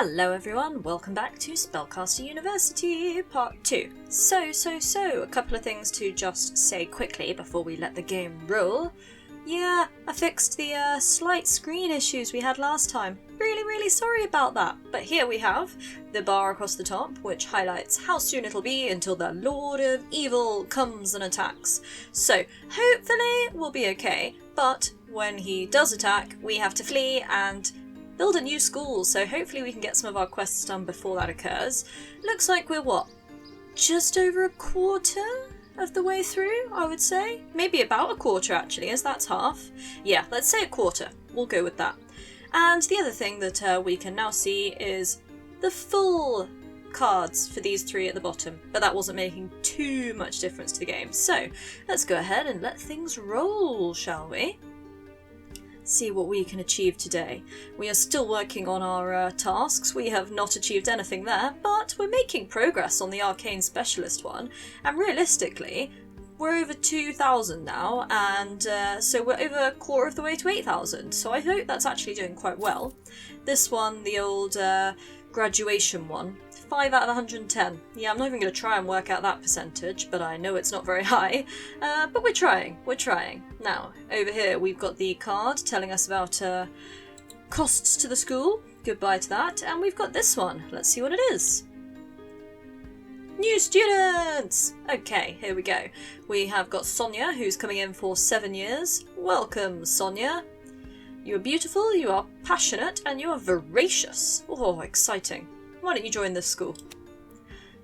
Hello everyone, welcome back to Spellcaster University, Part 2. So, a couple of things to just say quickly before we let the game roll. Yeah, I fixed the slight screen issues we had last time. Really sorry about that. But here we have the bar across the top, which highlights how soon it'll be until the Lord of Evil comes and attacks. So, hopefully we'll be okay, but when he does attack, we have to flee and build a new school, so hopefully we can get some of our quests done before that occurs. Looks like we're, what, just over a quarter of the way through, I would say? Maybe about a quarter, actually, as that's half. Yeah, let's say a quarter. We'll go with that. And the other thing that we can now see is the full cards for these three at the bottom, but that wasn't making too much difference to the game. So, let's go ahead and let things roll, shall we? See what we can achieve today. We are still working on our tasks. We have not achieved anything there, but we're making progress on the arcane specialist one, and realistically we're over 2,000 now, and so we're over a quarter of the way to 8,000, so I hope that's actually doing quite well. This one, the old graduation one, 5 out of 110. Yeah, I'm not even going to try and work out that percentage, but I know it's not very high. But we're trying. Now, over here we've got the card telling us about costs to the school. Goodbye to that. And we've got this one. Let's see what it is. New students! Okay, here we go. We have got Sonia, who's coming in for 7 years. Welcome, Sonia. You are beautiful, you are passionate, and you are voracious. Oh, exciting. Why don't you join this school?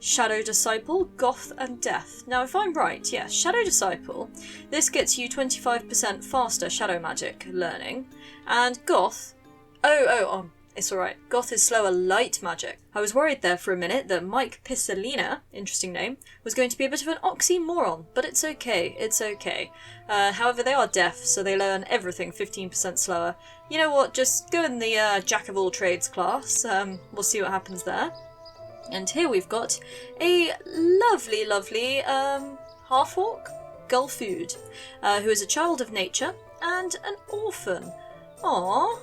Shadow Disciple, Goth and Death. Now if I'm right, yes, Shadow Disciple, this gets you 25% faster shadow magic learning. And Goth, it's alright. Goth is slower light magic. I was worried there for a minute that Mike Pissalina, interesting name, was going to be a bit of an oxymoron, but it's okay. However, they are deaf, so they learn everything 15% slower. You know what, just go in the Jack of all trades class, we'll see what happens there. And here we've got a lovely half-orc, Ghoul, who is a child of nature and an orphan. Aww.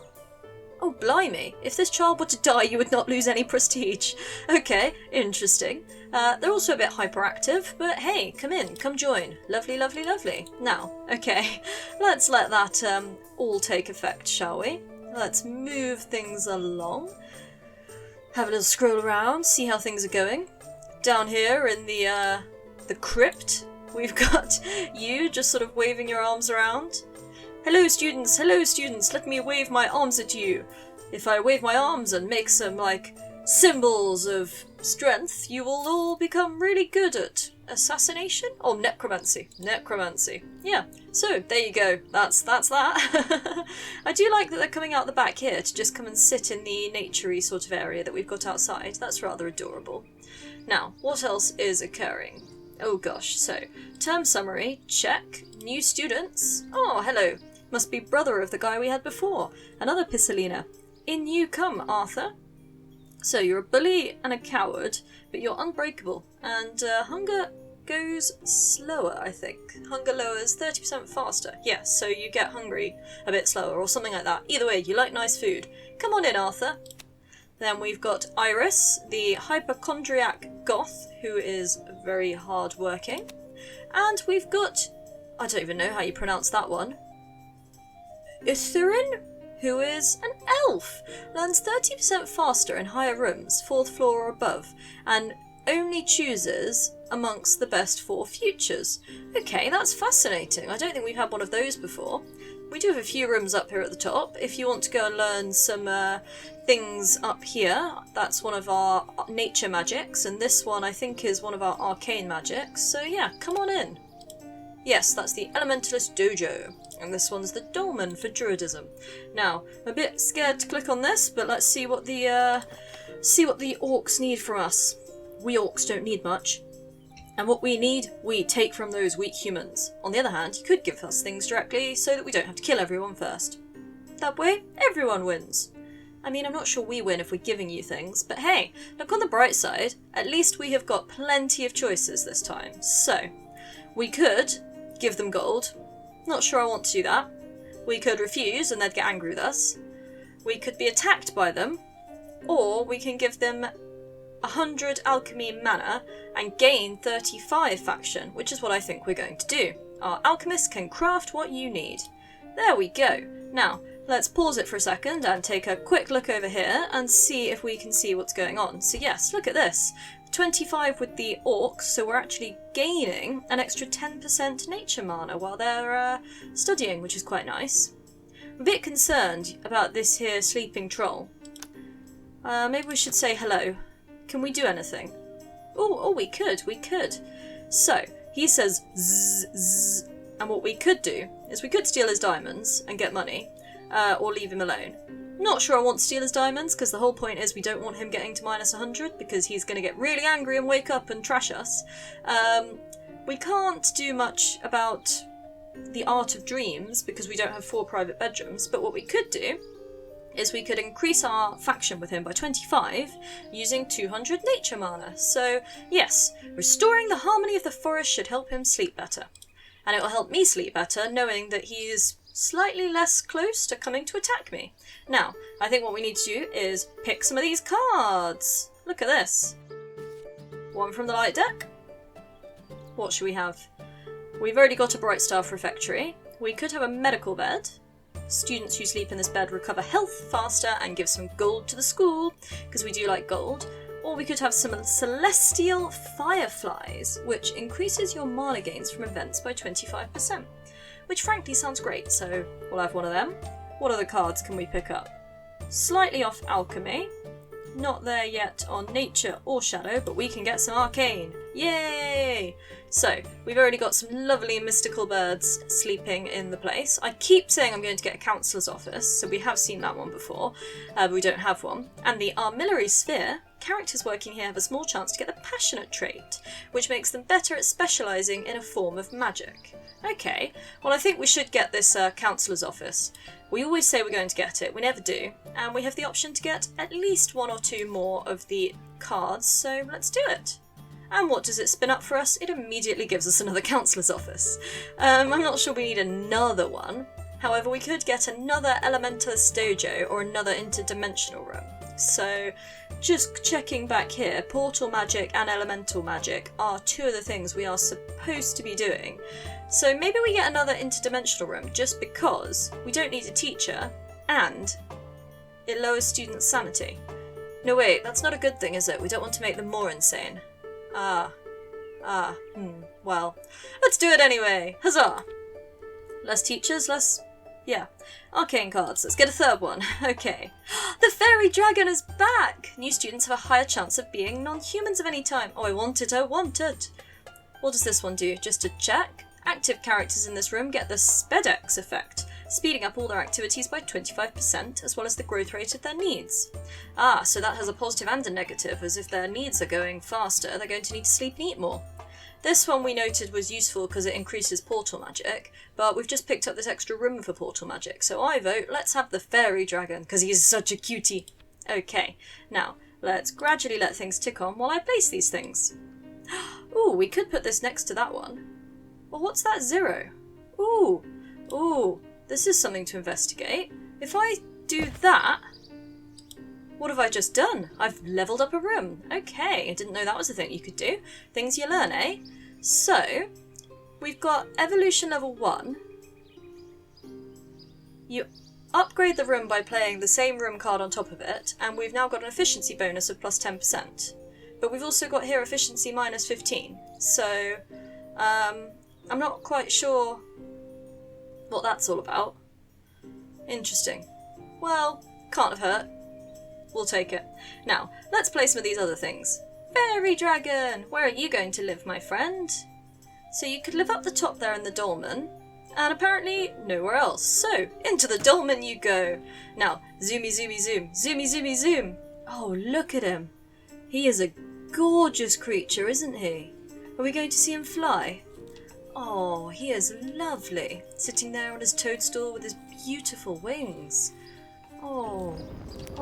Oh, blimey. If this child were to die, you would not lose any prestige. Okay, interesting. They're also a bit hyperactive, but hey, come in, come join. Lovely. Now, okay, let's let that all take effect, shall we? Let's move things along. Have a little scroll around, see how things are going. Down here in the crypt, we've got you just sort of waving your arms around. Hello students, let me wave my arms at you. If I wave my arms and make some, symbols of strength, you will all become really good at assassination? Or necromancy. Yeah, so there you go, that's that. I do like that they're coming out the back here to just come and sit in the naturey sort of area that we've got outside. That's rather adorable. Now, what else is occurring? Oh gosh, so, term summary, check. New students. Oh, hello. Must be brother of the guy we had before. Another Pissalina. In you come, Arthur. So you're a bully and a coward, but you're unbreakable. And hunger goes slower, I think. Hunger lowers 30% faster. Yes, so you get hungry a bit slower or something like that. Either way, you like nice food. Come on in, Arthur. Then we've got Iris, the hypochondriac goth, who is very hard-working. And we've got, I don't even know how you pronounce that one, Utherin, who is an elf. Learns 30% faster in higher rooms, 4th floor or above, and only chooses amongst the best 4 futures. Okay, that's fascinating. I don't think we've had one of those before. We do have a few rooms up here at the top. If you want to go and learn some things up here, that's one of our nature magics, and this one I think is one of our arcane magics. So yeah, come on in. Yes, that's the Elementalist dojo, and this one's the dolmen for druidism. Now, I'm a bit scared to click on this, but let's see what the orcs need from us. We orcs don't need much. And what we need, we take from those weak humans. On the other hand, you could give us things directly so that we don't have to kill everyone first. That way, everyone wins. I mean, I'm not sure we win if we're giving you things, but hey, look on the bright side, at least we have got plenty of choices this time. So, we could give them gold. Not sure I want to do that. We could refuse and they'd get angry with us. We could be attacked by them. or we can give them 100 alchemy mana and gain 35 faction, which is what I think we're going to do. Our alchemist can craft what you need. There we go. Now, let's pause it for a second and take a quick look over here and see if we can see what's going on. So yes, look at this. 25 with the orcs, so we're actually gaining an extra 10% nature mana while they're studying, which is quite nice. I'm a bit concerned about this here sleeping troll. Maybe we should say hello. Can we do anything? Oh, we could. So, he says zzz, zzz, and what we could do is we could steal his diamonds and get money, or leave him alone. Not sure I want to steal his diamonds, because the whole point is we don't want him getting to minus 100, because he's going to get really angry and wake up and trash us. We can't do much about the Art of Dreams, because we don't have 4 private bedrooms, but what we could do is we could increase our faction with him by 25 using 200 nature mana. So yes, restoring the harmony of the forest should help him sleep better. And it will help me sleep better knowing that he is slightly less close to coming to attack me. Now, I think what we need to do is pick some of these cards. Look at this. One from the light deck. What should we have? We've already got a Bright Star Refectory. We could have a medical bed. Students who sleep in this bed recover health faster and give some gold to the school, because we do like gold. Or we could have some celestial fireflies, which increases your mana gains from events by 25%. Which frankly sounds great, so we'll have one of them. What other cards can we pick up? Slightly off alchemy. Not there yet on nature or shadow, but we can get some arcane. Yay! So, we've already got some lovely mystical birds sleeping in the place. I keep saying I'm going to get a counsellor's office, so we have seen that one before, but we don't have one. And the armillary sphere, characters working here have a small chance to get the passionate trait, which makes them better at specialising in a form of magic. Okay, well I think we should get this counsellor's office. We always say we're going to get it, we never do, and we have the option to get at least 1 or 2 more of the cards, so let's do it. And what does it spin up for us? It immediately gives us another counsellor's office. I'm not sure we need another one. However, we could get another Elementalist dojo or another interdimensional room. So, just checking back here, portal magic and elemental magic are 2 of the things we are supposed to be doing. So maybe we get another interdimensional room just because we don't need a teacher and it lowers students' sanity. No wait, that's not a good thing, is it? We don't want to make them more insane. Well, let's do it anyway. Huzzah! Less teachers, yeah. Arcane cards. Let's get a third one. Okay. The fairy dragon is back! New students have a higher chance of being non-humans of any time. Oh, I want it. What does this one do? Just to check. Active characters in this room get the SPEDX effect, speeding up all their activities by 25%, as well as the growth rate of their needs. So that has a positive and a negative, as if their needs are going faster, they're going to need to sleep and eat more. This one we noted was useful because it increases portal magic, but we've just picked up this extra room for portal magic, so I vote let's have the fairy dragon, because he's such a cutie. Okay, now, let's gradually let things tick on while I place these things. Ooh, we could put this next to that one. Well, what's that 0? Ooh, this is something to investigate. If I do that, what have I just done? I've levelled up a room. Okay, I didn't know that was a thing you could do. Things you learn, eh? So, we've got evolution level 1. You upgrade the room by playing the same room card on top of it, and we've now got an efficiency bonus of plus 10%. But we've also got here efficiency minus 15. So, I'm not quite sure what that's all about. Interesting. Well, can't have hurt. We'll take it. Now, let's play some of these other things. Fairy dragon! Where are you going to live, my friend? So you could live up the top there in the dolmen, and apparently nowhere else. So, into the dolmen you go! Now, zoomy zoomy zoom, zoomy zoomy zoom! Oh, look at him! He is a gorgeous creature, isn't he? Are we going to see him fly? Oh, he is lovely, sitting there on his toadstool with his beautiful wings. Oh,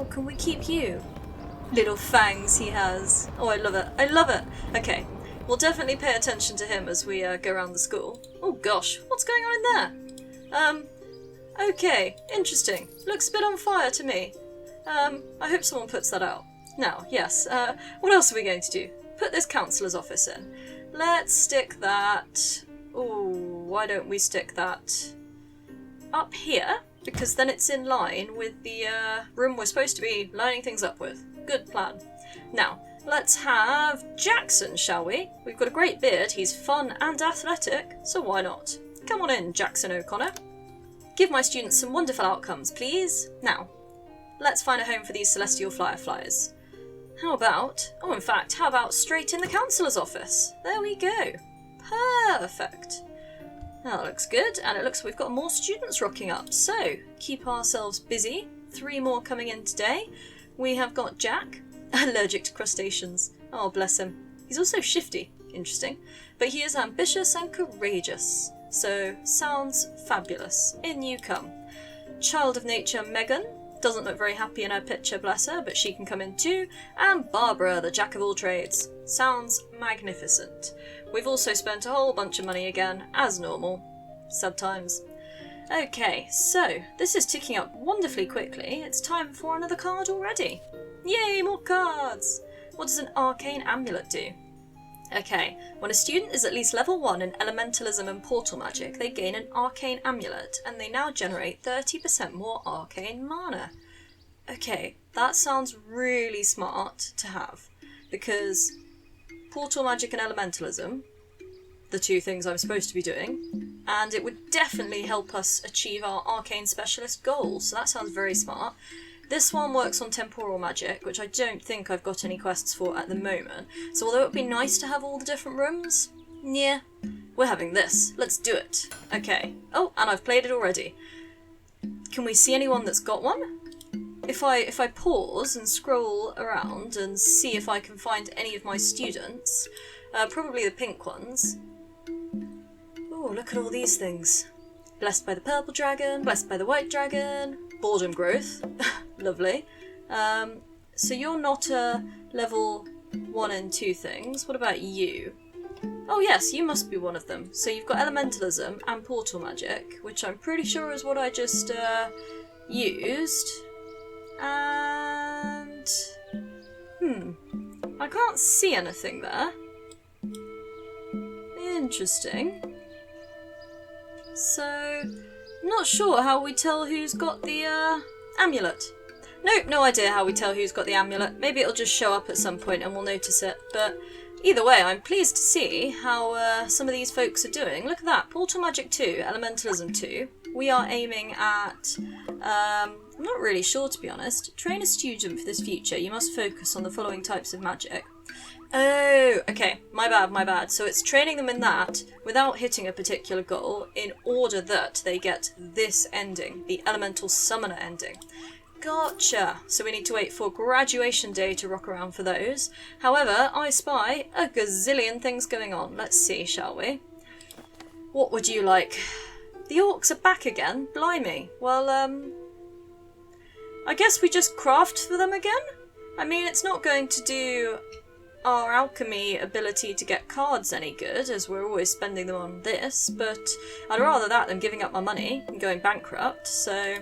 can we keep you? Little fangs he has. Oh, I love it. Okay, we'll definitely pay attention to him as we go around the school. Oh gosh, what's going on in there? Okay, interesting. Looks a bit on fire to me. I hope someone puts that out. Now, yes, what else are we going to do? Put this counsellor's office in. Let's stick that... Ooh, why don't we stick that up here? Because then it's in line with the room we're supposed to be lining things up with. Good plan. Now, let's have Jackson, shall we? We've got a great beard, he's fun and athletic, so why not? Come on in, Jackson O'Connor. Give my students some wonderful outcomes, please. Now, let's find a home for these celestial flyers. How about, oh in fact, how about straight in the counsellor's office? There we go. Perfect. Now that looks good, and it looks like we've got more students rocking up, so keep ourselves busy. 3 more coming in today. We have got Jack, allergic to crustaceans. Oh, bless him. He's also shifty, interesting, but he is ambitious and courageous, so sounds fabulous. In you come. Child of Nature Megan. Doesn't look very happy in her picture, bless her, but she can come in too. And Barbara, the jack of all trades. Sounds magnificent. We've also spent a whole bunch of money again, as normal. Sad times. Okay, so this is ticking up wonderfully quickly. It's time for another card already. Yay, more cards! What does an arcane amulet do? Okay, when a student is at least level 1 in elementalism and portal magic, they gain an arcane amulet, and they now generate 30% more arcane mana. Okay, that sounds really smart to have, because portal magic and elementalism, the 2 things I'm supposed to be doing, and it would definitely help us achieve our arcane specialist goal, so that sounds very smart. This one works on temporal magic, which I don't think I've got any quests for at the moment. So although it would be nice to have all the different rooms, yeah, we're having this. Let's do it. Okay. Oh, and I've played it already. Can we see anyone that's got one? If I pause and scroll around and see if I can find any of my students, probably the pink ones. Oh, look at all these things. Blessed by the purple dragon, blessed by the white dragon, boredom growth. Lovely. So you're not a level 1 and 2 things. What about you? Oh yes, you must be one of them. So you've got elementalism and portal magic, which I'm pretty sure is what I just used. And... I can't see anything there. Interesting. So, not sure how we tell who's got the amulet. Nope, no idea how we tell who's got the amulet. Maybe it'll just show up at some point and we'll notice it. But either way, I'm pleased to see how some of these folks are doing. Look at that. Portal Magic 2, Elementalism 2. We are aiming at... I'm not really sure, to be honest. Train a student for this future. You must focus on the following types of magic. Oh, okay. My bad. So it's training them in that without hitting a particular goal in order that they get this ending, the Elemental Summoner ending. Gotcha. So we need to wait for graduation day to rock around for those. However, I spy a gazillion things going on. Let's see, shall we? What would you like? The orcs are back again? Blimey. Well, I guess we just craft for them again? I mean, it's not going to do our alchemy ability to get cards any good, as we're always spending them on this, but I'd rather that than giving up my money and going bankrupt, so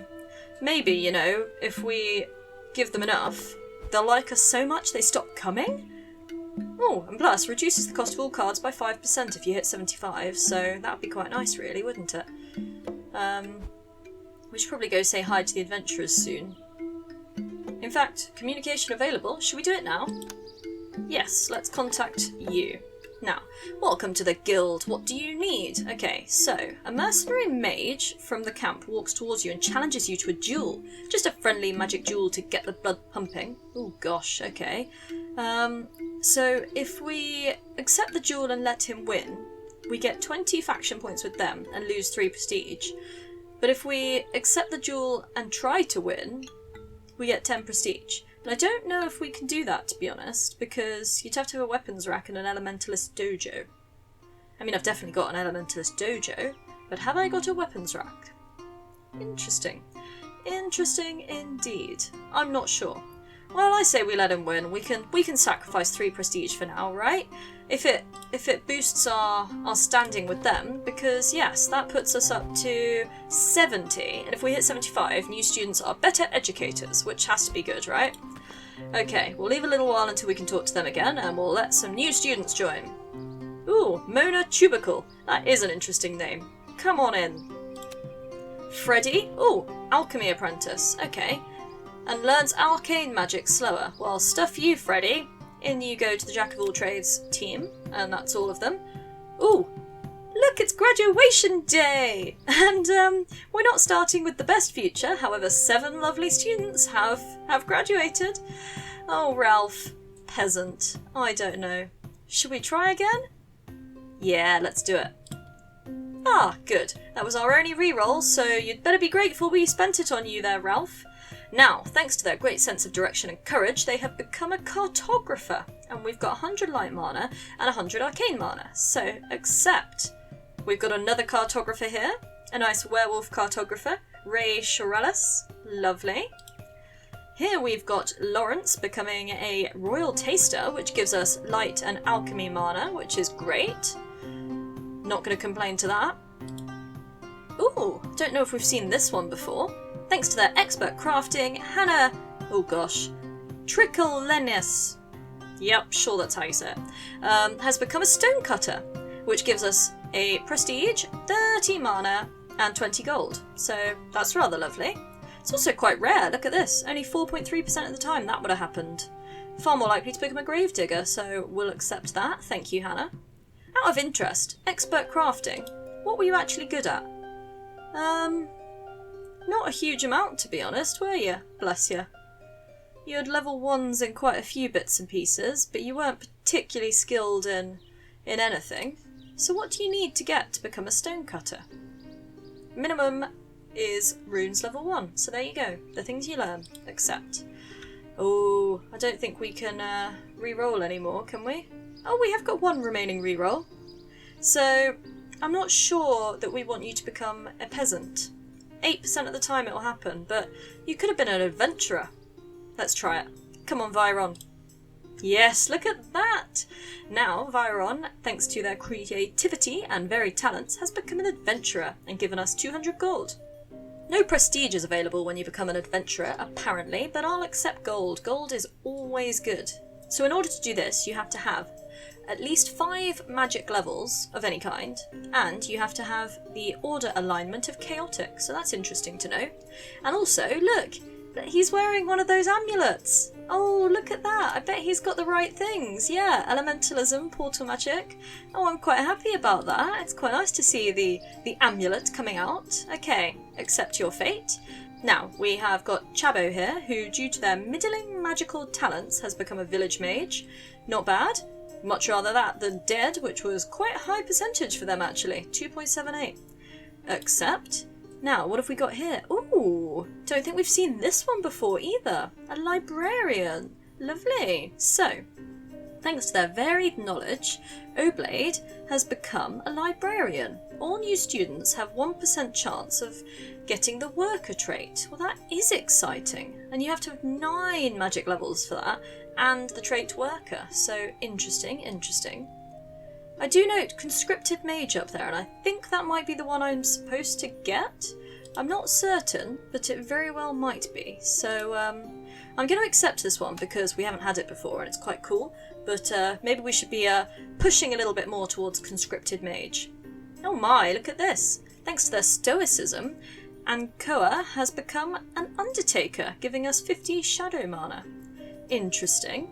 maybe, you know, if we give them enough, they'll like us so much they stop coming? Oh, and plus, reduces the cost of all cards by 5% if you hit 75, so that would be quite nice really, wouldn't it? We should probably go say hi to the adventurers soon. In fact, communication available, should we do it now? Yes, let's contact you. Now, welcome to the guild. What do you need? Okay, so a mercenary mage from the camp walks towards you and challenges you to a duel. Just a friendly magic duel to get the blood pumping. Oh gosh, okay. So if we accept the duel and let him win, we get 20 faction points with them and lose 3 prestige. But if we accept the duel and try to win, we get 10 prestige. And I don't know if we can do that, to be honest, because you'd have to have a weapons rack and an Elementalist dojo. I mean, I've definitely got an Elementalist dojo, but have I got a weapons rack? Interesting. Interesting indeed. I'm not sure. Well, I say we let him win. We can sacrifice 3 prestige for now, right? If it boosts our standing with them, because yes, that puts us up to 70, and if we hit 75, new students are better educators, which has to be good, right? Okay, we'll leave a little while until we can talk to them again, and we'll let some new students join. Ooh, Mona Tubercle. That is an interesting name. Come on in. Freddy. Ooh, Alchemy Apprentice. Okay. And learns arcane magic slower. Well, stuff you, Freddy. In you go to the Jack of all trades team, and that's all of them. Ooh, look, it's graduation day! And we're not starting with the best future, however 7 lovely students have graduated. Oh, Ralph. Peasant. I don't know. Should we try again? Yeah, let's do it. Ah, good. That was our only reroll, so you'd better be grateful we spent it on you there, Ralph. Now, thanks to their great sense of direction and courage, they have become a Cartographer, and we've got 100 light mana and 100 arcane mana, so accept. We've got another Cartographer here, a nice werewolf Cartographer, Ray Shorelis, lovely. Here we've got Lawrence becoming a Royal Taster, which gives us light and alchemy mana, which is great. Not going to complain to that. Ooh, don't know if we've seen this one before. Thanks to their expert crafting, Hannah, oh gosh, Tricklenis, yep, sure that's how you say it, has become a Stonecutter, which gives us a prestige, 30 mana, and 20 gold. So that's rather lovely. It's also quite rare, look at this, only 4.3% of the time that would have happened. Far more likely to become a gravedigger, so we'll accept that, thank you Hannah. Out of interest, expert crafting, what were you actually good at? Not a huge amount, to be honest, were you? Bless you. You had level 1s in quite a few bits and pieces, but you weren't particularly skilled in anything. So what do you need to get to become a stonecutter? Minimum is runes level 1, so there you go. The things you learn. Accept. Oh, I don't think we can re-roll anymore, can we? Oh, we have got 1 remaining re-roll. So, I'm not sure that we want you to become a peasant. 8% of the time it will happen, but you could have been an adventurer. Let's try it. Come on, Viron. Yes, look at that! Now, Viron, thanks to their creativity and varied talents, has become an adventurer and given us 200 gold. No prestige is available when you become an adventurer, apparently, but I'll accept gold. Gold is always good. So in order to do this, you have to have at least 5 magic levels of any kind, and you have to have the order alignment of chaotic, so that's interesting to know. And also, look, he's wearing one of those amulets. Oh, look at that. I bet he's got the right things. Yeah, elementalism, portal magic. Oh, I'm quite happy about that. It's quite nice to see the amulet coming out. Okay, accept your fate. Now, we have got Chabo here, who, due to their middling magical talents, has become a village mage. Not bad. Much rather that than dead, which was quite a high percentage for them actually, 2.78. Accept. Now, what have we got here? Ooh, don't think we've seen this one before either. A librarian. Lovely. So, thanks to their varied knowledge, Oblade has become a librarian. All new students have 1% chance of getting the worker trait. Well, that is exciting. And you have to have 9 magic levels for that, and the trait worker. So, interesting, interesting. I do note Conscripted Mage up there, and I think that might be the one I'm supposed to get. I'm not certain, but it very well might be. So, I'm going to accept this one because we haven't had it before and it's quite cool. But maybe we should be pushing a little bit more towards Conscripted Mage. Oh my, look at this. Thanks to their stoicism, Ankoa has become an Undertaker, giving us 50 shadow mana. Interesting.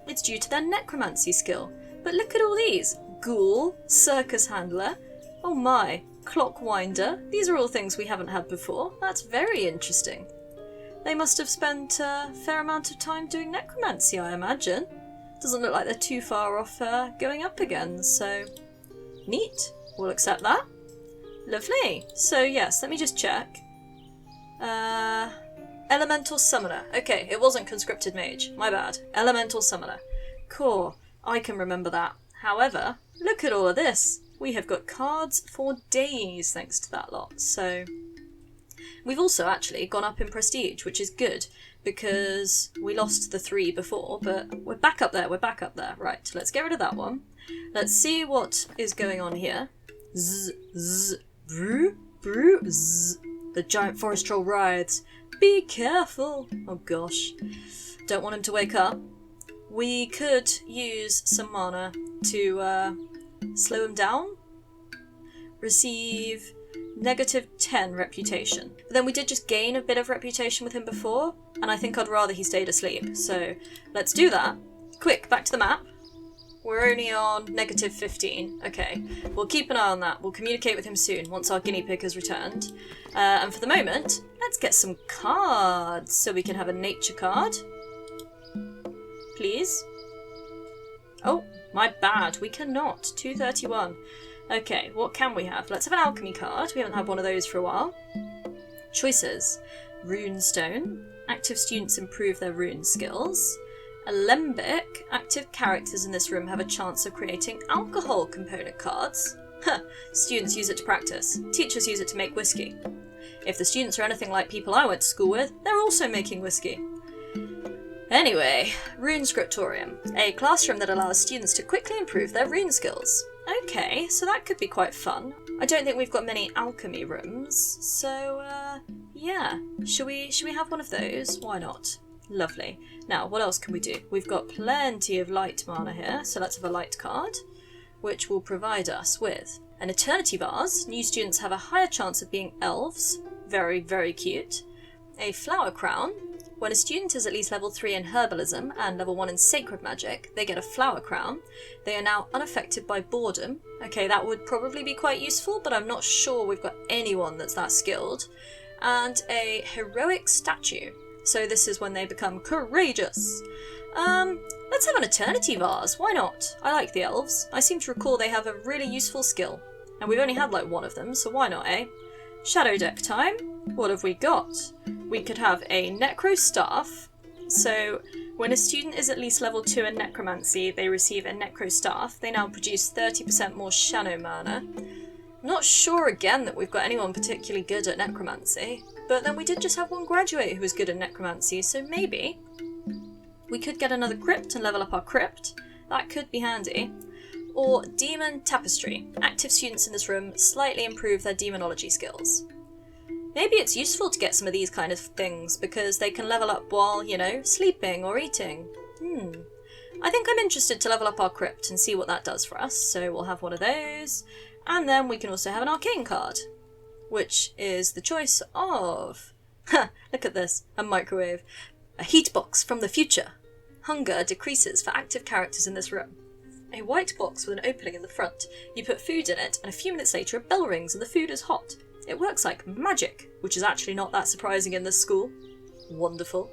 It's due to their necromancy skill. But look at all these. Ghoul, circus handler, oh my, clockwinder. These are all things we haven't had before. That's very interesting. They must have spent a fair amount of time doing necromancy, I imagine. Doesn't look like they're too far off going up again, so neat. We'll accept that. Lovely. So yes, let me just check. Elemental Summoner. Okay, it wasn't Conscripted Mage. My bad. Elemental Summoner. Cool. I can remember that. However, look at all of this. We have got cards for days thanks to that lot. So, We've also actually gone up in prestige, which is good, because we lost the 3 before, but we're back up there, Right, let's get rid of that one. Let's see what is going on here. Zzz, zzz, brew, brew, zzz. The giant forest troll writhes. Be careful! Oh gosh. Don't want him to wake up. We could use some mana to slow him down. Receive -10 reputation. But then we did just gain a bit of reputation with him before, and I think I'd rather he stayed asleep. So let's do that. Quick, back to the map. We're only on -15. Okay, we'll keep an eye on that. We'll communicate with him soon once our guinea pig has returned. And for the moment, let's get some cards so we can have a nature card. Please. Oh, my bad. We cannot. 231. Okay, what can we have? Let's have an alchemy card. We haven't had one of those for a while. Choices. Runestone. Active students improve their rune skills. Alembic. Active characters in this room have a chance of creating alcohol component cards. Huh. Students use it to practice. Teachers use it to make whiskey. If the students are anything like people I went to school with, they're also making whiskey. Anyway, Rune Scriptorium. A classroom that allows students to quickly improve their rune skills. Okay, so that could be quite fun. I don't think we've got many alchemy rooms, so yeah. Should we have one of those? Why not? Lovely. Now, what else can we do? We've got plenty of light mana here, so let's have a light card, which will provide us with an Eternity Vase. New students have a higher chance of being elves. Very, very cute. A Flower Crown. When a student is at least level 3 in Herbalism and level 1 in Sacred Magic, they get a Flower Crown. They are now unaffected by boredom. Okay, that would probably be quite useful, but I'm not sure we've got anyone that's that skilled. And a Heroic Statue. So this is when they become courageous. Let's have an Eternity Vase. Why not? I like the elves. I seem to recall they have a really useful skill. And we've only had like one of them, so why not, eh? Shadow deck time. What have we got? We could have a Necro Staff. So when a student is at least level 2 in Necromancy, they receive a Necro Staff. They now produce 30% more Shadow mana. Not sure again that we've got anyone particularly good at Necromancy, but then we did just have one graduate who was good at Necromancy, so maybe we could get another Crypt and level up our Crypt. That could be handy. Or Demon Tapestry. Active students in this room slightly improve their demonology skills. Maybe it's useful to get some of these kind of things, because they can level up while, you know, sleeping or eating. I think I'm interested to level up our Crypt and see what that does for us, so we'll have one of those. And then we can also have an arcane card, which is the choice of... look at this, a microwave. A heat box from the future. Hunger decreases for active characters in this room. A white box with an opening in the front. You put food in it, and a few minutes later a bell rings and the food is hot. It works like magic, which is actually not that surprising in this school. Wonderful.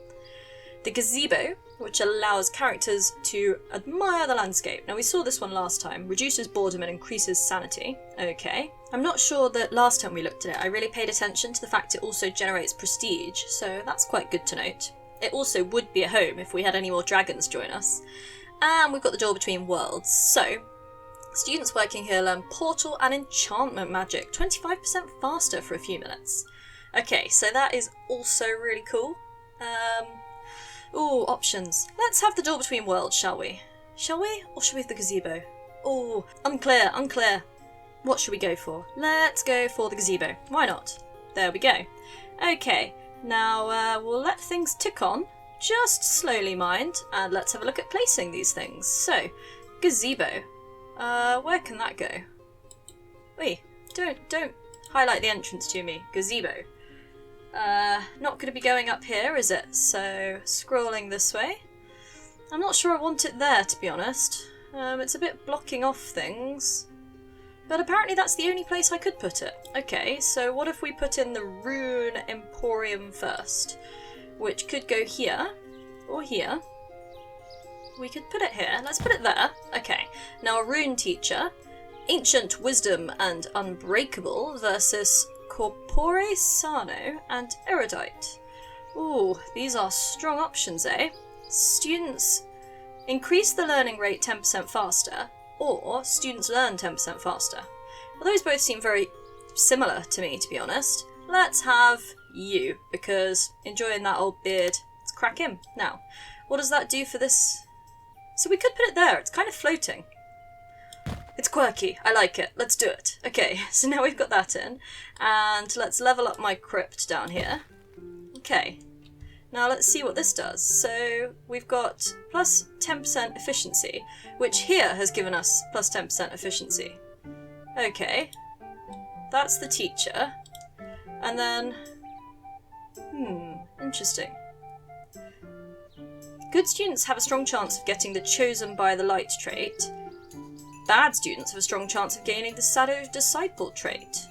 The gazebo, which allows characters to admire the landscape. Now we saw this one last time. Reduces boredom and increases sanity. Okay. I'm not sure that last time we looked at it I really paid attention to the fact it also generates prestige, so that's quite good to note. It also would be a home if we had any more dragons join us. And we've got the door between worlds. So, students working here learn portal and enchantment magic, 25% faster for a few minutes. Okay, so that is also really cool. Ooh, options. Let's have the door between worlds, shall we? Shall we? Or should we have the gazebo? Ooh, unclear. What should we go for? Let's go for the gazebo. Why not? There we go. Okay, now we'll let things tick on. Just slowly, mind, and let's have a look at placing these things. So, gazebo. Where can that go? Wait, don't highlight the entrance to me. Gazebo. Not going to be going up here, is it? So, scrolling this way. I'm not sure I want it there, to be honest. It's a bit blocking off things. But apparently that's the only place I could put it. Okay, so what if we put in the Rune Emporium first? Which could go here, or here. We could put it here. Let's put it there. Okay, now a Rune Teacher. Ancient Wisdom and Unbreakable versus Corpore Sano and Erudite. Ooh, these are strong options, eh? Students increase the learning rate 10% faster, or students learn 10% faster. Well, those both seem very similar to me, to be honest. Let's have you, because enjoying that old beard, let's crack him. Now, what does that do for this? So we could put it there, it's kind of floating. It's quirky, I like it, let's do it. Okay, so now we've got that in, and let's level up my crypt down here. Okay, now let's see what this does. So we've got plus 10% efficiency, which here has given us plus 10% efficiency. Okay, that's the teacher. And then, interesting. Good students have a strong chance of getting the chosen by the light trait. Bad students have a strong chance of gaining the shadow disciple trait.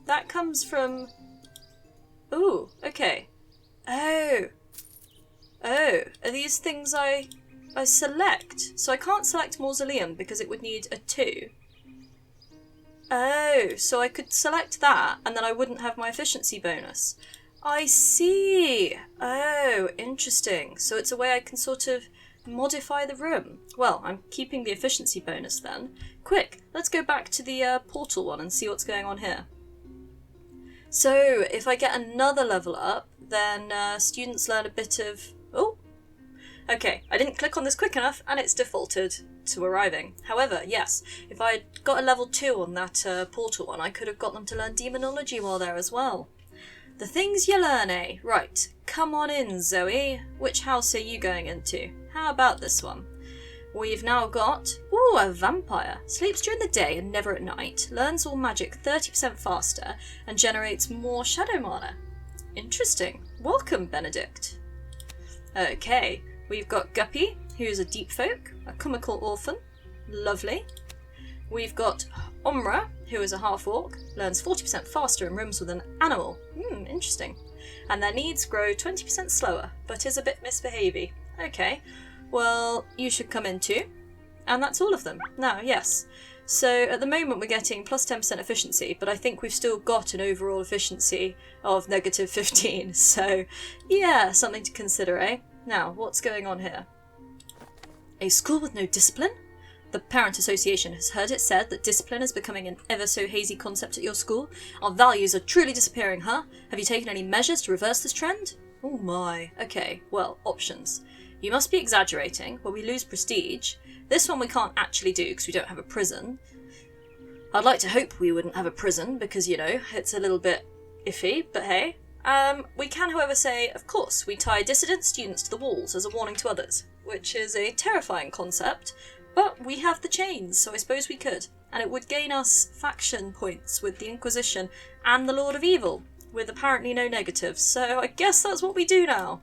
That comes from... Ooh, okay. Oh, are these things I select? So I can't select Mausoleum because it would need a 2. Oh, so I could select that and then I wouldn't have my efficiency bonus. I see. Oh, interesting. So it's a way I can sort of modify the room. Well, I'm keeping the efficiency bonus then. Quick, let's go back to the portal one and see what's going on here. So if I get another level up, then students learn a bit of... Oh, okay, I didn't click on this quick enough and it's defaulted to arriving. However, yes, if I had got a level 2 on that portal one, I could have got them to learn demonology while there as well. The things you learn, eh? Right, come on in, Zoe. Which house are you going into? How about this one? We've now got, ooh, a vampire. Sleeps during the day and never at night, learns all magic 30% faster, and generates more shadow mana. Interesting. Welcome, Benedict. Okay, we've got Guppy, who's a deep folk, a comical orphan. Lovely. We've got Omra, who is a half-orc, learns 40% faster and roams with an animal. Interesting. And their needs grow 20% slower, but is a bit misbehavey. Okay. Well, you should come in too. And that's all of them. Now, yes. So at the moment we're getting plus 10% efficiency, but I think we've still got an overall efficiency of negative 15. So yeah, something to consider, eh? Now, what's going on here? A school with no discipline? The Parent Association has heard it said that discipline is becoming an ever so hazy concept at your school. Our values are truly disappearing, huh? Have you taken any measures to reverse this trend? Oh my. Okay, well, options. You must be exaggerating, where we lose prestige. This one we can't actually do because we don't have a prison. I'd like to hope we wouldn't have a prison because, you know, it's a little bit iffy, but hey. We can, however, say, of course, we tie dissident students to the walls as a warning to others, which is a terrifying concept, but we have the chains, so I suppose we could. And it would gain us faction points with the Inquisition and the Lord of Evil, with apparently no negatives, so I guess that's what we do now.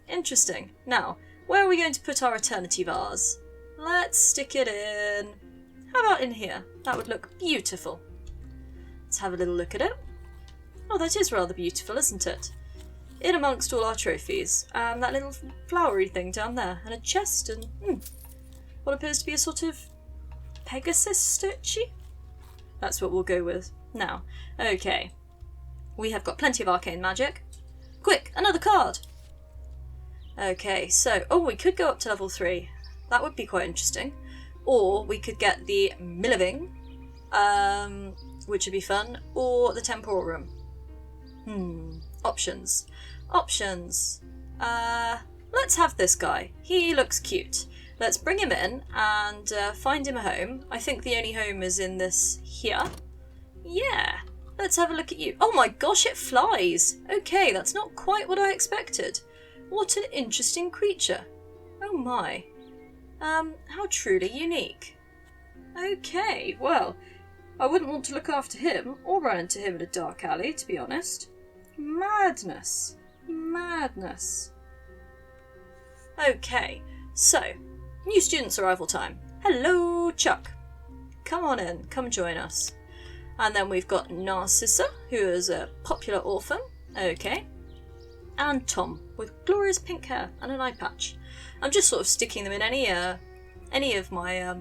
Interesting. Now, where are we going to put our Eternity Vase? Let's stick it in... How about in here? That would look beautiful. Let's have a little look at it. Oh, that is rather beautiful, isn't it? In amongst all our trophies. That little flowery thing down there, and a chest, and what appears to be a sort of Pegasus statue? That's what we'll go with. Now, okay. We have got plenty of arcane magic. Quick, another card! Okay, so, we could go up to level 3. That would be quite interesting. Or we could get the Milliwing, which would be fun, or the Temporal Room. Options. Let's have this guy. He looks cute. Let's bring him in and find him a home. I think the only home is in this here. Yeah, let's have a look at you. Oh my gosh, it flies! Okay, that's not quite what I expected. What an interesting creature. Oh my. How truly unique. Okay, well, I wouldn't want to look after him or run into him in a dark alley, to be honest. Madness. Okay, so, new students arrival time. Hello, Chuck. Come on in, come join us. And then we've got Narcissa, who is a popular orphan. Okay. And Tom, with glorious pink hair and an eye patch. I'm just sort of sticking them in any of my,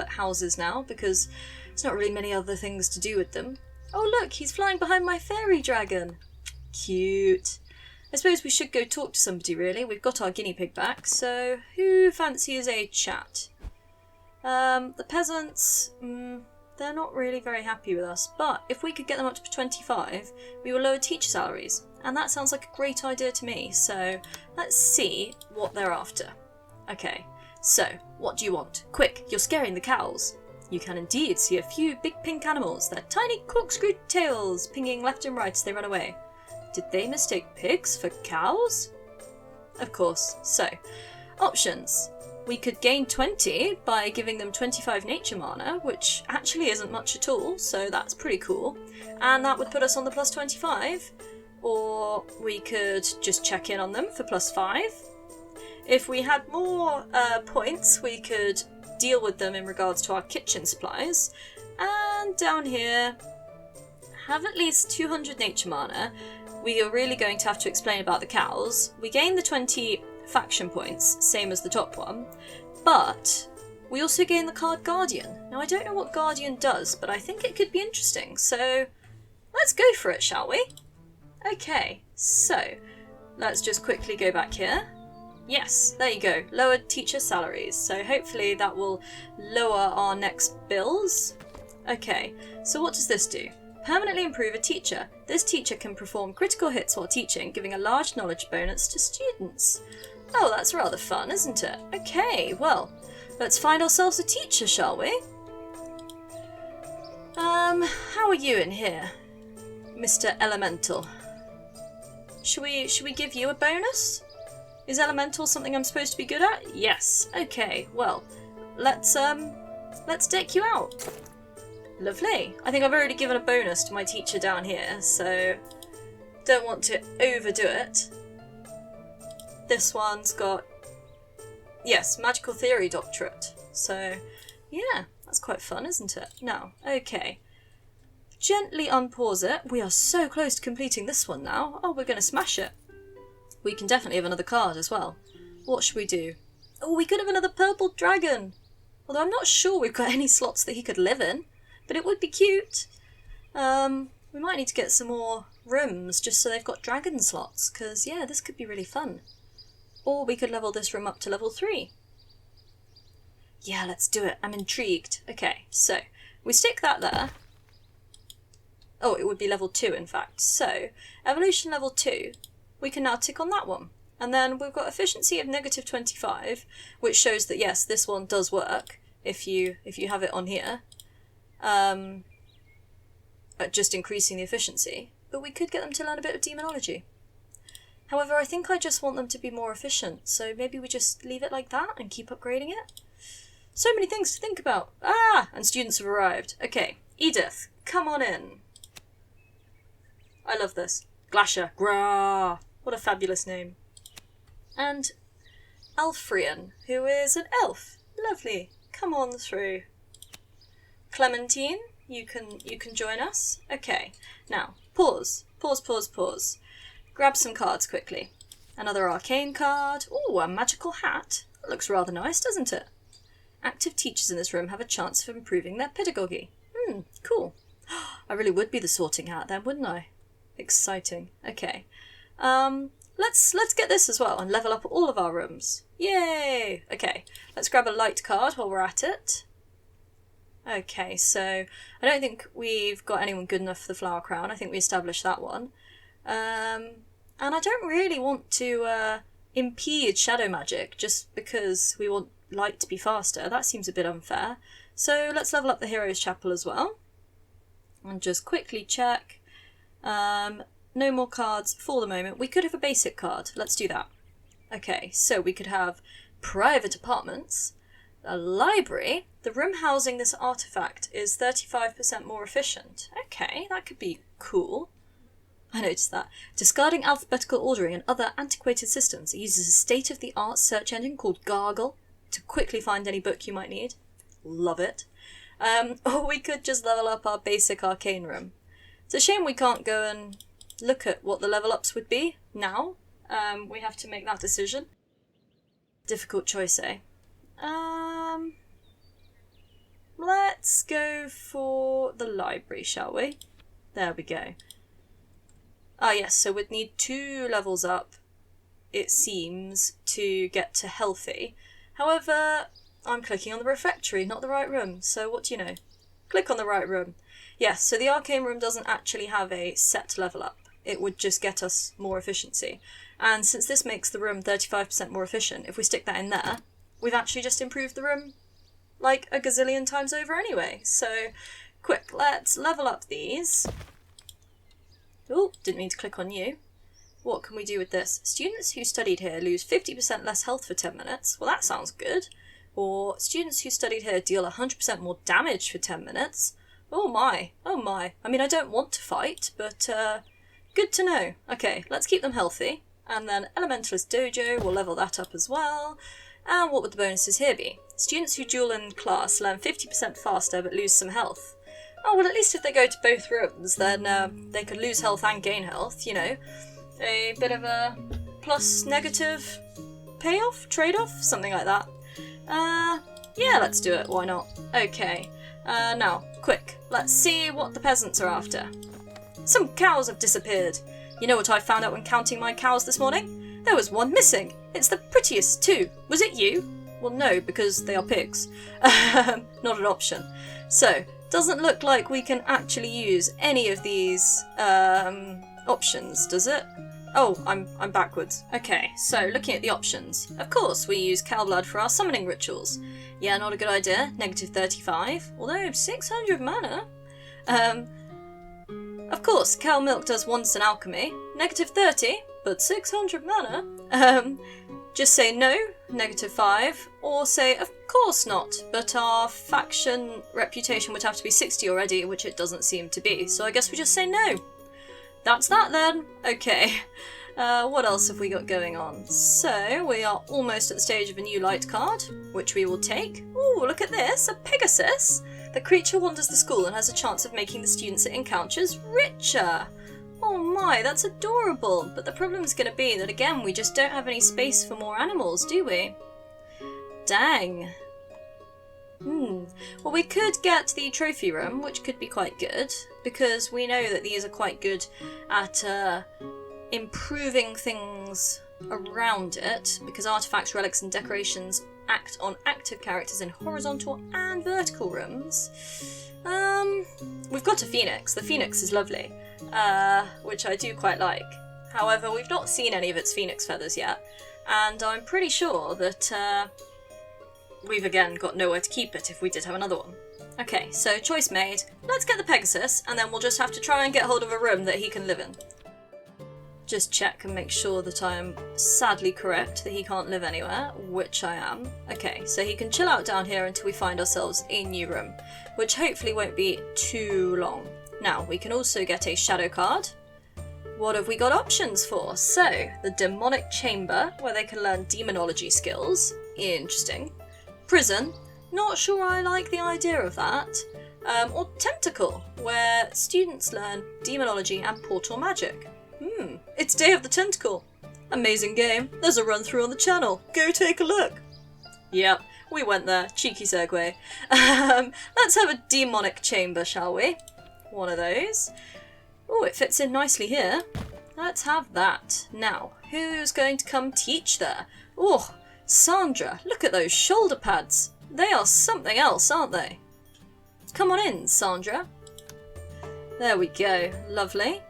houses now, because there's not really many other things to do with them. Oh look, he's flying behind my fairy dragon. Cute. I suppose we should go talk to somebody, really. We've got our guinea pig back, so who fancies a chat? The peasants, They're not really very happy with us, but if we could get them up to 25, we will lower teacher salaries, and that sounds like a great idea to me, so let's see what they're after. Okay, so what do you want? Quick, you're scaring the cows. You can indeed see a few big pink animals, their tiny corkscrew tails pinging left and right as they run away. Did they mistake pigs for cows? Of course, so options. We could gain 20 by giving them 25 nature mana, which actually isn't much at all, so that's pretty cool. And that would put us on the plus 25. Or we could just check in on them for plus 5. If we had more points, we could deal with them in regards to our kitchen supplies. And down here, have at least 200 nature mana. We are really going to have to explain about the cows. We gain the 20 faction points, same as the top one, but we also gain the card Guardian. Now I don't know what Guardian does, but I think it could be interesting, so let's go for it, shall we? Okay, so let's just quickly go back here. Yes, there you go, lowered teacher salaries, so hopefully that will lower our next bills. Okay, so what does this do? Permanently improve a teacher. This teacher can perform critical hits while teaching, giving a large knowledge bonus to students. Oh, that's rather fun, isn't it? Okay, well, let's find ourselves a teacher, shall we? How are you in here, Mr. Elemental? Should we give you a bonus? Is Elemental something I'm supposed to be good at? Yes. Okay, well, let's deck you out. Lovely. I think I've already given a bonus to my teacher down here, so don't want to overdo it. This one's got, yes, Magical Theory Doctorate. So, yeah, that's quite fun, isn't it? Now, okay. Gently unpause it. We are so close to completing this one now. Oh, we're going to smash it. We can definitely have another card as well. What should we do? Oh, we could have another purple dragon. Although I'm not sure we've got any slots that he could live in. But it would be cute. We might need to get some more rooms just so they've got dragon slots, because, yeah, this could be really fun. Or we could level this room up to level 3. Yeah, let's do it. I'm intrigued. Okay, so we stick that there. Oh, it would be level 2, in fact. So, evolution level 2, we can now tick on that one. And then we've got efficiency of negative 25, which shows that, yes, this one does work if you have it on here. At just increasing the efficiency, but we could get them to learn a bit of demonology. However, I think I just want them to be more efficient, so maybe we just leave it like that and keep upgrading it. So many things to think about. Ah, and students have arrived. Okay, Edith, come on in. I love this. Glacia, Gra. What a fabulous name. And Alfrian, who is an elf. Lovely. Come on through. Clementine, you can join us. Okay, now pause. Grab some cards quickly. Another arcane card. Ooh, a magical hat. That looks rather nice, doesn't it? Active teachers in this room have a chance of improving their pedagogy. Cool. I really would be the sorting hat then, wouldn't I? Exciting. Okay. Let's get this as well and level up all of our rooms. Yay! Okay, let's grab a light card while we're at it. Okay, so I don't think we've got anyone good enough for the Flower Crown. I think we established that one. And I don't really want to impede shadow magic just because we want light to be faster. That seems a bit unfair. So let's level up the Hero's Chapel as well. And just quickly check. No more cards for the moment. We could have a basic card. Let's do that. Okay, so we could have private apartments. A library. The room housing this artifact is 35% more efficient. Okay, that could be cool. I noticed that. Discarding alphabetical ordering and other antiquated systems, it uses a state-of-the-art search engine called Gargle to quickly find any book you might need. Love it. Or we could just level up our basic arcane room. It's a shame we can't go and look at what the level ups would be now. We have to make that decision. Difficult choice, eh? Let's go for the library, shall we? There we go. Ah yes, so we'd need 2 levels up, it seems, to get to healthy. However, I'm clicking on the refectory, not the right room, so what do you know? Click on the right room. Yes, so the arcane room doesn't actually have a set level up. It would just get us more efficiency. And since this makes the room 35% more efficient, if we stick that in there, we've actually just improved the room like a gazillion times over anyway. So, quick, let's level up these. Oh, didn't mean to click on you. What can we do with this? Students who studied here lose 50% less health for 10 minutes. Well, that sounds good. Or students who studied here deal 100% more damage for 10 minutes. Oh my, oh my. I mean, I don't want to fight, but good to know. Okay, let's keep them healthy. And then Elementalist Dojo, we'll level that up as well. And what would the bonuses here be? Students who duel in class learn 50% faster but lose some health. Oh, well, at least if they go to both rooms, then they could lose health and gain health, you know. A bit of a plus-negative payoff, trade-off, something like that. Yeah, let's do it, why not? Okay, now, quick, let's see what the peasants are after. Some cows have disappeared. You know what I found out when counting my cows this morning? There was one missing. It's the prettiest too. Was it you? Well, no, because they are pigs. Not an option. So, doesn't look like we can actually use any of these options, does it? Oh, I'm backwards. Okay, so looking at the options. Of course, we use cow blood for our summoning rituals. Yeah, not a good idea. Negative 35. Although 600 mana. Of course, cow milk does once in alchemy. Negative 30, but 600 mana. Just say no, negative 5, or say of course not, but our faction reputation would have to be 60 already, which it doesn't seem to be, so I guess we just say no. That's that then. Okay. What else have we got going on? So, we are almost at the stage of a new light card, which we will take. Ooh, look at this, a Pegasus! The creature wanders the school and has a chance of making the students it encounters richer. Oh my, that's adorable, but the problem is going to be that again we just don't have any space for more animals, do we? Dang. Well, we could get the trophy room, which could be quite good, because we know that these are quite good at improving things around it, because artifacts, relics and decorations act on active characters in horizontal and vertical rooms. We've got a phoenix. The phoenix is lovely, which I do quite like. However, we've not seen any of its phoenix feathers yet, and I'm pretty sure that we've again got nowhere to keep it if we did have another one. Okay, so choice made. Let's get the Pegasus, and then we'll just have to try and get hold of a room that he can live in. Just check and make sure that I am sadly correct that he can't live anywhere, which I am. Okay, so he can chill out down here until we find ourselves a new room, which hopefully won't be too long. Now, we can also get a shadow card. What have we got options for? So, the demonic chamber, where they can learn demonology skills. Interesting. Prison. Not sure I like the idea of that. Or tentacle, where students learn demonology and portal magic. It's Day of the Tentacle. Amazing game. There's a run through on the channel. Go take a look. Yep, we went there. Cheeky segue. Let's have a demonic chamber, shall we? One of those. Oh, it fits in nicely here. Let's have that. Now, who's going to come teach there? Oh, Sandra, look at those shoulder pads. They are something else, aren't they? Come on in, Sandra. There we go. Lovely.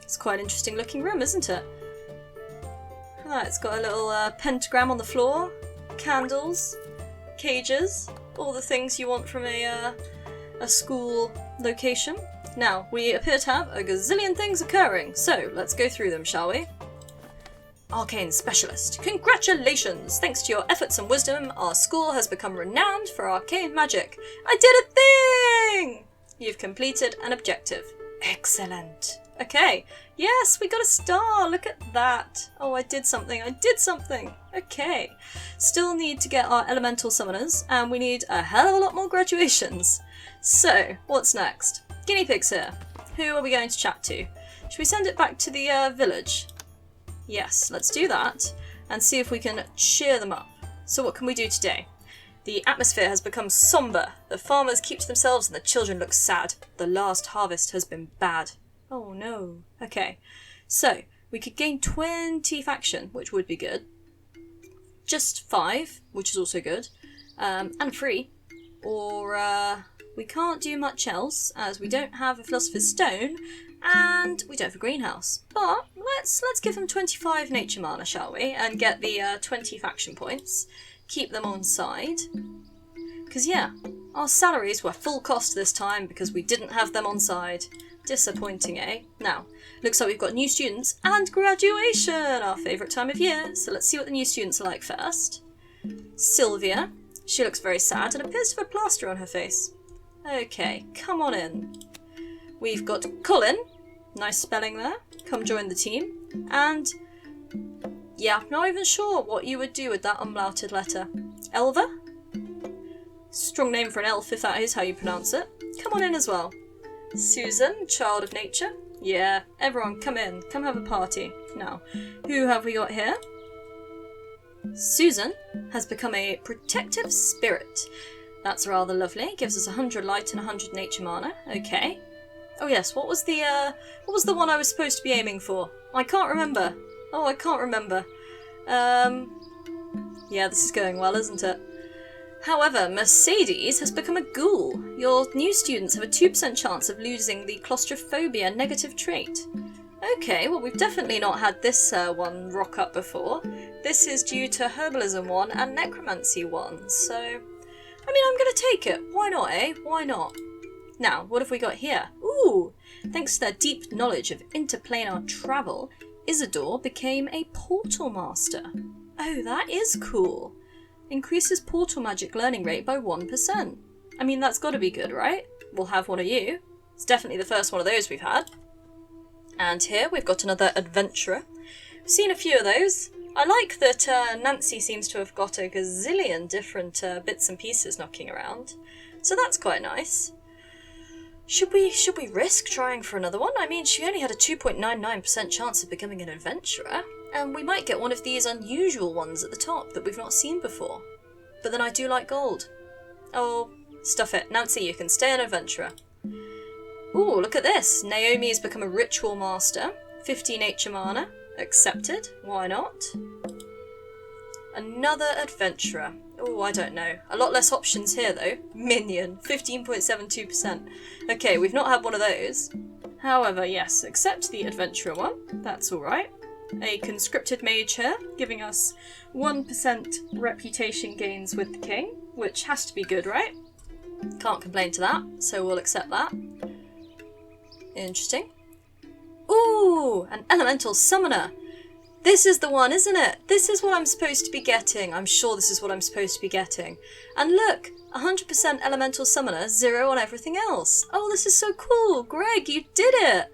It's quite an interesting looking room, isn't it? Ah, it's got a little pentagram on the floor, candles, cages, all the things you want from a school location. Now, we appear to have a gazillion things occurring, so let's go through them, shall we? Arcane Specialist. Congratulations! Thanks to your efforts and wisdom, our school has become renowned for arcane magic. I did a thing! You've completed an objective. Excellent. Okay. Yes, we got a star. Look at that. Oh, I did something. Okay. Still need to get our elemental summoners, and we need a hell of a lot more graduations. So, what's next? Guinea pigs here. Who are we going to chat to? Should we send it back to the village? Yes, let's do that, and see if we can cheer them up. So what can we do today? The atmosphere has become sombre. The farmers keep to themselves and the children look sad. The last harvest has been bad. Oh no. Okay, so we could gain 20 faction, which would be good. Just 5, which is also good. And free. Or We can't do much else, as we don't have a Philosopher's Stone, and we don't have a greenhouse. But let's give them 25 nature mana, shall we? And get the 20 faction points. Keep them on side. Because, yeah, our salaries were full cost this time because we didn't have them on side. Disappointing, eh? Now, looks like we've got new students and graduation, our favourite time of year. So let's see what the new students are like first. Sylvia. She looks very sad and appears to have a plaster on her face. Okay, come on in. We've got Colin. Nice spelling there. Come join the team. And, yeah, not even sure what you would do with that umlauted letter. Elva? Strong name for an elf, if that is how you pronounce it. Come on in as well. Susan, child of nature. Yeah, everyone come in. Come have a party. Now, who have we got here? Susan has become a protective spirit. That's rather lovely. Gives us 100 light and 100 nature mana. Okay. Oh yes, what was the one I was supposed to be aiming for? I can't remember. Oh, I can't remember. Yeah, this is going well, isn't it? However, Mercedes has become a ghoul. Your new students have a 2% chance of losing the claustrophobia negative trait. Okay, well we've definitely not had this one rock up before. This is due to Herbalism 1 and Necromancy 1, so... I mean, I'm gonna take it. Why not, eh? Why not? Now, what have we got here? Ooh! Thanks to their deep knowledge of interplanar travel, Isidore became a portal master. Oh, that is cool. Increases portal magic learning rate by 1%. I mean, that's gotta be good, right? We'll have one of you. It's definitely the first one of those we've had. And here we've got another adventurer. We've seen a few of those. I like that Nancy seems to have got a gazillion different bits and pieces knocking around. So that's quite nice. Should we risk trying for another one? I mean, she only had a 2.99% chance of becoming an adventurer. And we might get one of these unusual ones at the top that we've not seen before. But then I do like gold. Oh, stuff it. Nancy, you can stay an adventurer. Ooh, look at this. Naomi has become a ritual master. 50 nature mana. Accepted. Why not? Another adventurer. Oh, I don't know. A lot less options here, though. Minion. 15.72%. Okay, we've not had one of those. However, yes, accept the adventurer one. That's alright. A conscripted mage here, giving us 1% reputation gains with the king, which has to be good, right? Can't complain to that, so we'll accept that. Interesting. Ooh, an elemental summoner. This is the one, isn't it? This is what I'm supposed to be getting. I'm sure this is what I'm supposed to be getting. And look, 100% elemental summoner, 0 on everything else. Oh, this is so cool. Greg, you did it.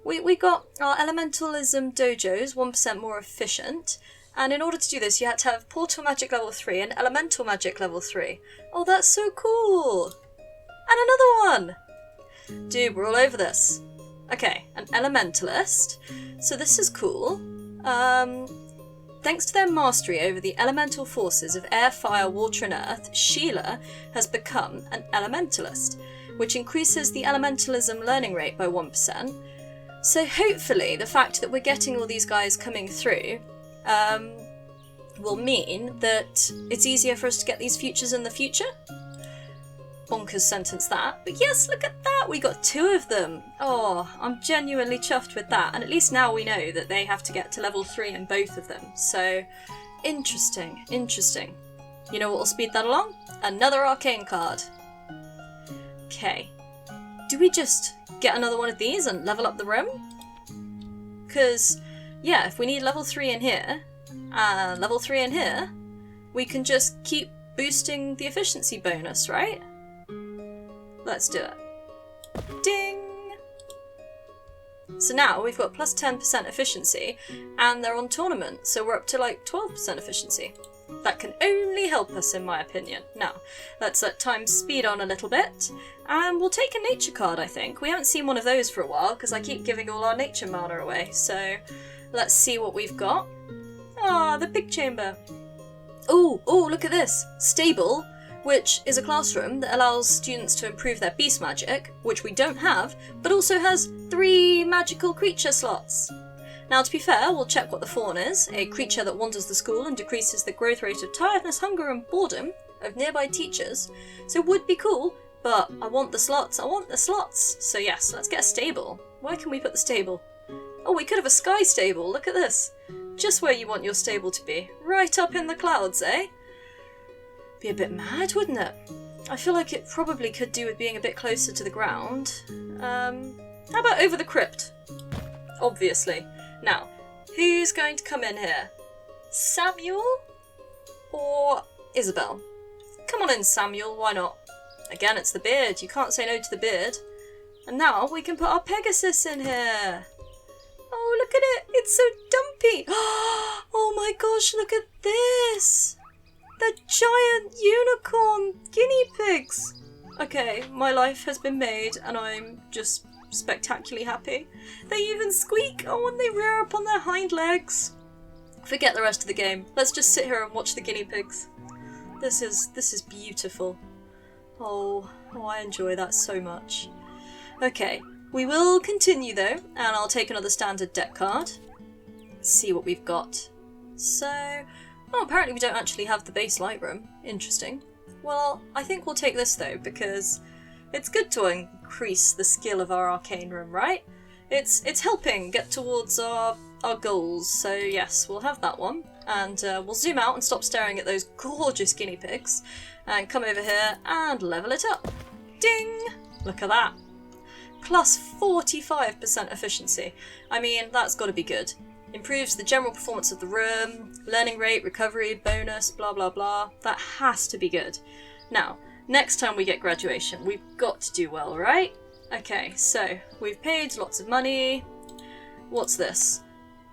We got our elementalism dojos 1% more efficient, and in order to do this you had to have portal magic level 3 and elemental magic level 3. Oh, that's so cool! And another one! Dude, we're all over this. Okay, an elementalist. So this is cool. Thanks to their mastery over the elemental forces of air, fire, water and earth, Sheila has become an elementalist, which increases the elementalism learning rate by 1%. So hopefully the fact that we're getting all these guys coming through will mean that it's easier for us to get these futures in the future. Bonkers sentence that. But yes, look at that! We got 2 of them! Oh, I'm genuinely chuffed with that. And at least now we know that they have to get to level 3 in both of them. So, interesting, interesting. You know what will speed that along? Another arcane card. Okay. Do we just get another one of these and level up the room? Because, yeah, if we need level 3 in here, and level 3 in here, we can just keep boosting the efficiency bonus, right? Let's do it. Ding! So now we've got plus 10% efficiency, and they're on tournament, so we're up to like 12% efficiency. That can only help us, in my opinion. Now, let's let time speed on a little bit, and we'll take a nature card, I think. We haven't seen one of those for a while, because I keep giving all our nature mana away, so let's see what we've got. Ah, the pig chamber. Oh, look at this. Stable, which is a classroom that allows students to improve their beast magic, which we don't have, but also has 3 magical creature slots. Now, to be fair, we'll check what the fawn is, a creature that wanders the school and decreases the growth rate of tiredness, hunger and boredom of nearby teachers, so would be cool, But I want the slots, I want the slots! So yes, let's get a stable. Where can we put the stable? Oh, we could have a sky stable, look at this. Just where you want your stable to be. Right up in the clouds, eh? Be a bit mad, wouldn't it? I feel like it probably could do with being a bit closer to the ground. How about over the crypt? Obviously. Now, who's going to come in here? Samuel? Or Isabel? Come on in, Samuel, why not? Again, it's the beard. You can't say no to the beard. And now we can put our Pegasus in here. Oh, look at it. It's so dumpy. Oh my gosh, look at this. The giant unicorn guinea pigs. Okay, my life has been made and I'm just spectacularly happy. They even squeak. Oh, and they rear up on their hind legs. Forget the rest of the game. Let's just sit here and watch the guinea pigs. This is beautiful. Oh, I enjoy that so much. Okay, we will continue though, and I'll take another standard deck card. Let's see what we've got. So, oh, apparently we don't actually have the base light room. Interesting. Well, I think we'll take this though, because it's good to increase the skill of our arcane room, right? It's helping get towards our goals, so yes, we'll have that one. And we'll zoom out and stop staring at those gorgeous guinea pigs, and come over here and level it up. Ding! Look at that. Plus 45% efficiency. I mean, that's got to be good. Improves the general performance of the room, learning rate, recovery, bonus, blah blah blah. That has to be good. Now, next time we get graduation, we've got to do well, right? Okay, so we've paid lots of money. What's this?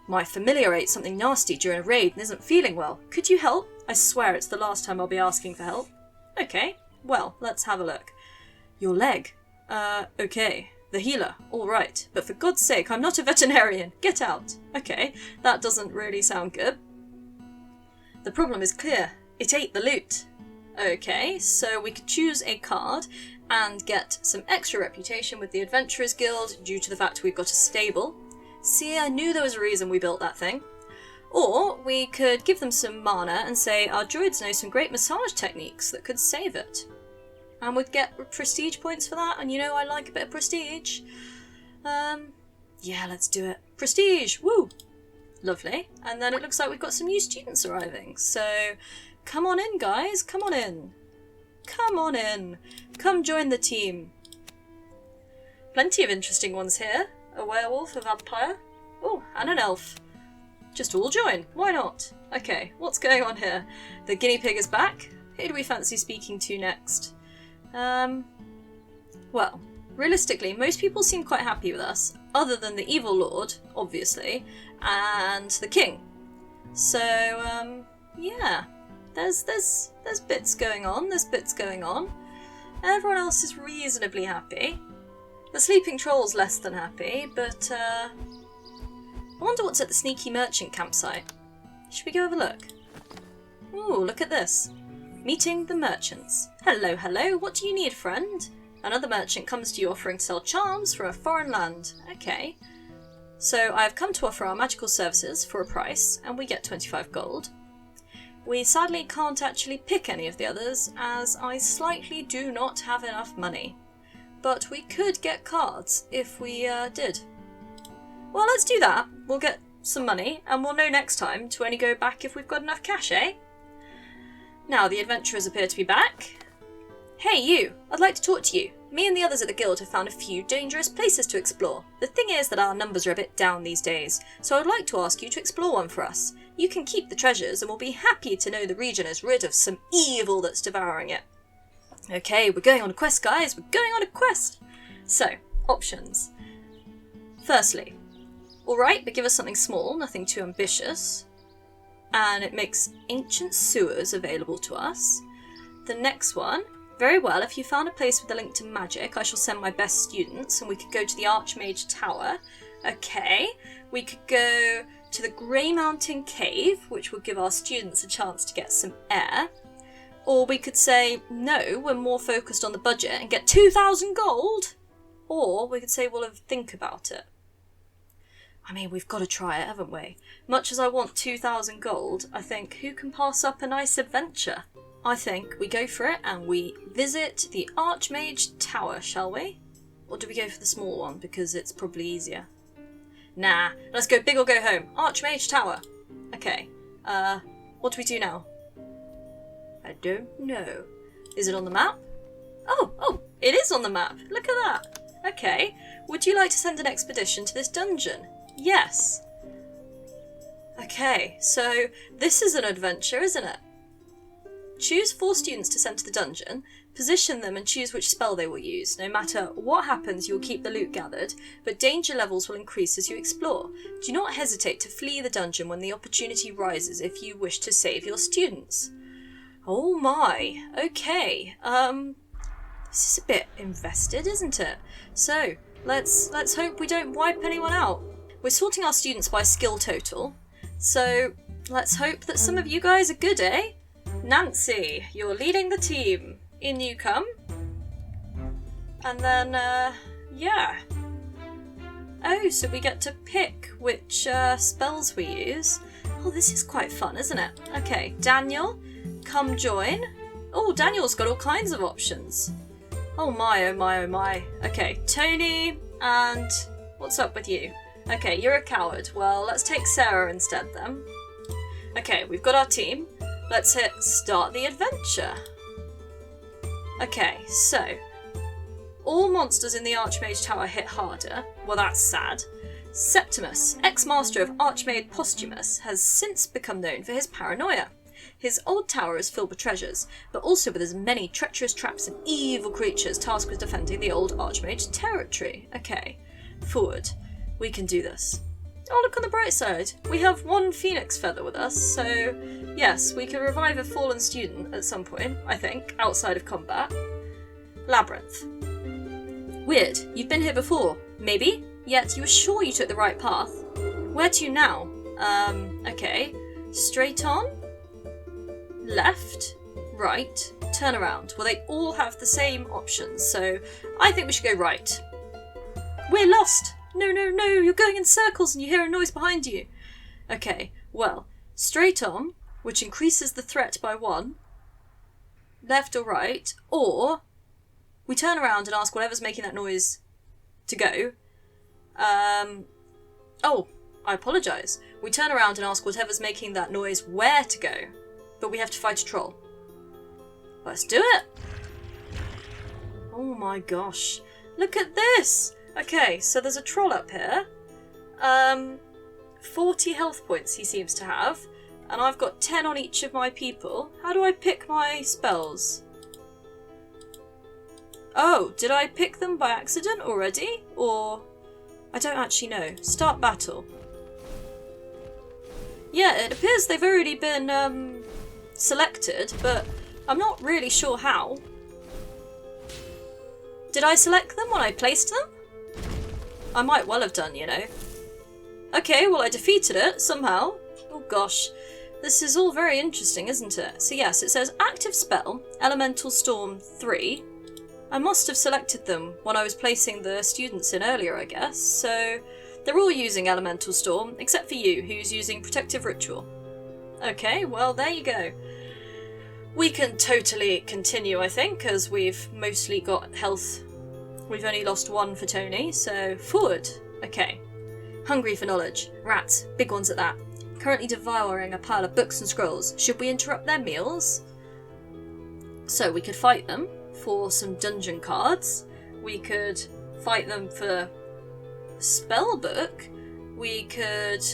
My familiar ate something nasty during a raid and isn't feeling well. Could you help? I swear it's the last time I'll be asking for help. Okay, well, let's have a look. Your leg. Okay. The healer. Alright. But for God's sake, I'm not a veterinarian. Get out. Okay, that doesn't really sound good. The problem is clear. It ate the loot. Okay, so we could choose a card and get some extra reputation with the Adventurers Guild due to the fact we've got a stable. See, I knew there was a reason we built that thing. Or we could give them some mana and say our druids know some great massage techniques that could save it. And we'd get prestige points for that, and you know I like a bit of prestige. Yeah, let's do it. Prestige! Woo! Lovely. And then it looks like we've got some new students arriving. So, come on in, guys. Come on in. Come on in. Come join the team. Plenty of interesting ones here. A werewolf, a vampire. Oh, and an elf. Just all join. Why not? Okay, what's going on here? The guinea pig is back. Who do we fancy speaking to next? Well, realistically, most people seem quite happy with us, other than the evil lord, obviously, and the king. So, yeah, there's bits going on, Everyone else is reasonably happy. The sleeping troll's less than happy, but, I wonder what's at the sneaky merchant campsite. Should we go have a look? Ooh, look at this. Meeting the merchants. Hello, hello, what do you need, friend? Another merchant comes to you offering to sell charms from a foreign land. Okay. So I have come to offer our magical services for a price, and we get 25 gold. We sadly can't actually pick any of the others, as I slightly do not have enough money. But we could get cards if we did. Well, let's do that. We'll get some money, and we'll know next time to only go back if we've got enough cash, eh? Now the adventurers appear to be back. Hey you, I'd like to talk to you. Me and the others at the guild have found a few dangerous places to explore. The thing is that our numbers are a bit down these days, so I'd like to ask you to explore one for us. You can keep the treasures and we'll be happy to know the region is rid of some evil that's devouring it. Okay, we're going on a quest, guys, we're going on a quest! So, options. Firstly, alright, but give us something small, nothing too ambitious. And it makes ancient sewers available to us. The next one, very well, if you found a place with a link to magic, I shall send my best students, and we could go to the Archmage Tower. Okay, we could go to the Grey Mountain Cave, which would give our students a chance to get some air. Or we could say, no, we're more focused on the budget and get 2,000 gold. Or we could say, well, think about it. I mean, we've got to try it, haven't we? Much as I want 2,000 gold, I think, who can pass up a nice adventure? I think we go for it and we visit the Archmage Tower, shall we? Or do we go for the small one because it's probably easier? Nah, let's go big or go home. Archmage Tower. Okay, what do we do now? I don't know. Is it on the map? Oh, it is on the map. Look at that. Okay, would you like to send an expedition to this dungeon? Yes. Okay, so this is an adventure, isn't it? Choose 4 students to send to the dungeon, position them and choose which spell they will use. No matter what happens, you will keep the loot gathered, but danger levels will increase as you explore. Do not hesitate to flee the dungeon when the opportunity rises if you wish to save your students. Oh my, okay. This is a bit invested, isn't it? So, let's hope we don't wipe anyone out. We're sorting our students by skill total, so let's hope that some of you guys are good, eh? Nancy, you're leading the team. In you come. And then, yeah. Oh, so we get to pick which spells we use. Oh, this is quite fun, isn't it? Okay, Daniel, come join. Oh, Daniel's got all kinds of options. Oh my, oh my, oh my. Okay, Tony, and what's up with you? Okay, you're a coward. Well, let's take Sarah instead then. Okay, we've got our team. Let's hit start the adventure. Okay, so all monsters in the Archmage Tower hit harder. Well, that's sad. Septimus, ex-master of Archmage Posthumus, has since become known for his paranoia. His old tower is filled with treasures, but also with as many treacherous traps and evil creatures tasked with defending the old Archmage territory. Okay, forward. We can do this. Oh, look on the bright side. We have 1 phoenix feather with us, so yes, we can revive a fallen student at some point, I think, outside of combat. Labyrinth. Weird, you've been here before, maybe? Yet you were sure you took the right path. Where to now? Okay. Straight on? Left? Right? Turn around. Well, they all have the same options, so I think we should go right. We're lost! No, you're going in circles and you hear a noise behind you. Okay, well, straight on, which increases the threat by 1, left or right, or we turn around and ask whatever's making that noise to go. Oh, I apologise. We turn around and ask whatever's making that noise where to go, but we have to fight a troll. Let's do it! Oh my gosh, look at this! Okay, so there's a troll up here. 40 health points he seems to have, and I've got 10 on each of my people. How do I pick my spells? Oh, did I pick them by accident already? Or... I don't actually know. Start battle. Yeah, it appears they've already been selected, but I'm not really sure how. Did I select them when I placed them? I might well have done, you know. Okay, well I defeated it, somehow. Oh gosh. This is all very interesting, isn't it? So yes, it says active spell, Elemental Storm 3. I must have selected them when I was placing the students in earlier, I guess. So they're all using Elemental Storm, except for you, who's using Protective Ritual. Okay, well there you go. We can totally continue, I think, as we've mostly got health. We've only lost 1 for Tony, so forward. Okay. Hungry for knowledge. Rats, big ones at that. Currently devouring a pile of books and scrolls. Should we interrupt their meals? So we could fight them for some dungeon cards. We could fight them for a spell book. We could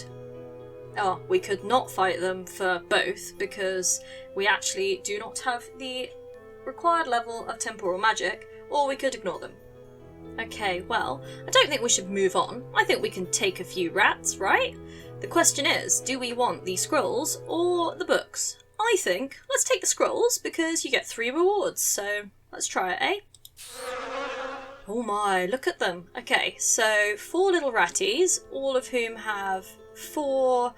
not fight them for both because we actually do not have the required level of temporal magic, or we could ignore them. Okay, well, I don't think we should move on. I think we can take a few rats, right? The question is, do we want the scrolls or the books? I think let's take the scrolls because you get 3 rewards, so let's try it, eh? Oh my, look at them. Okay, so 4 little ratties, all of whom have 4,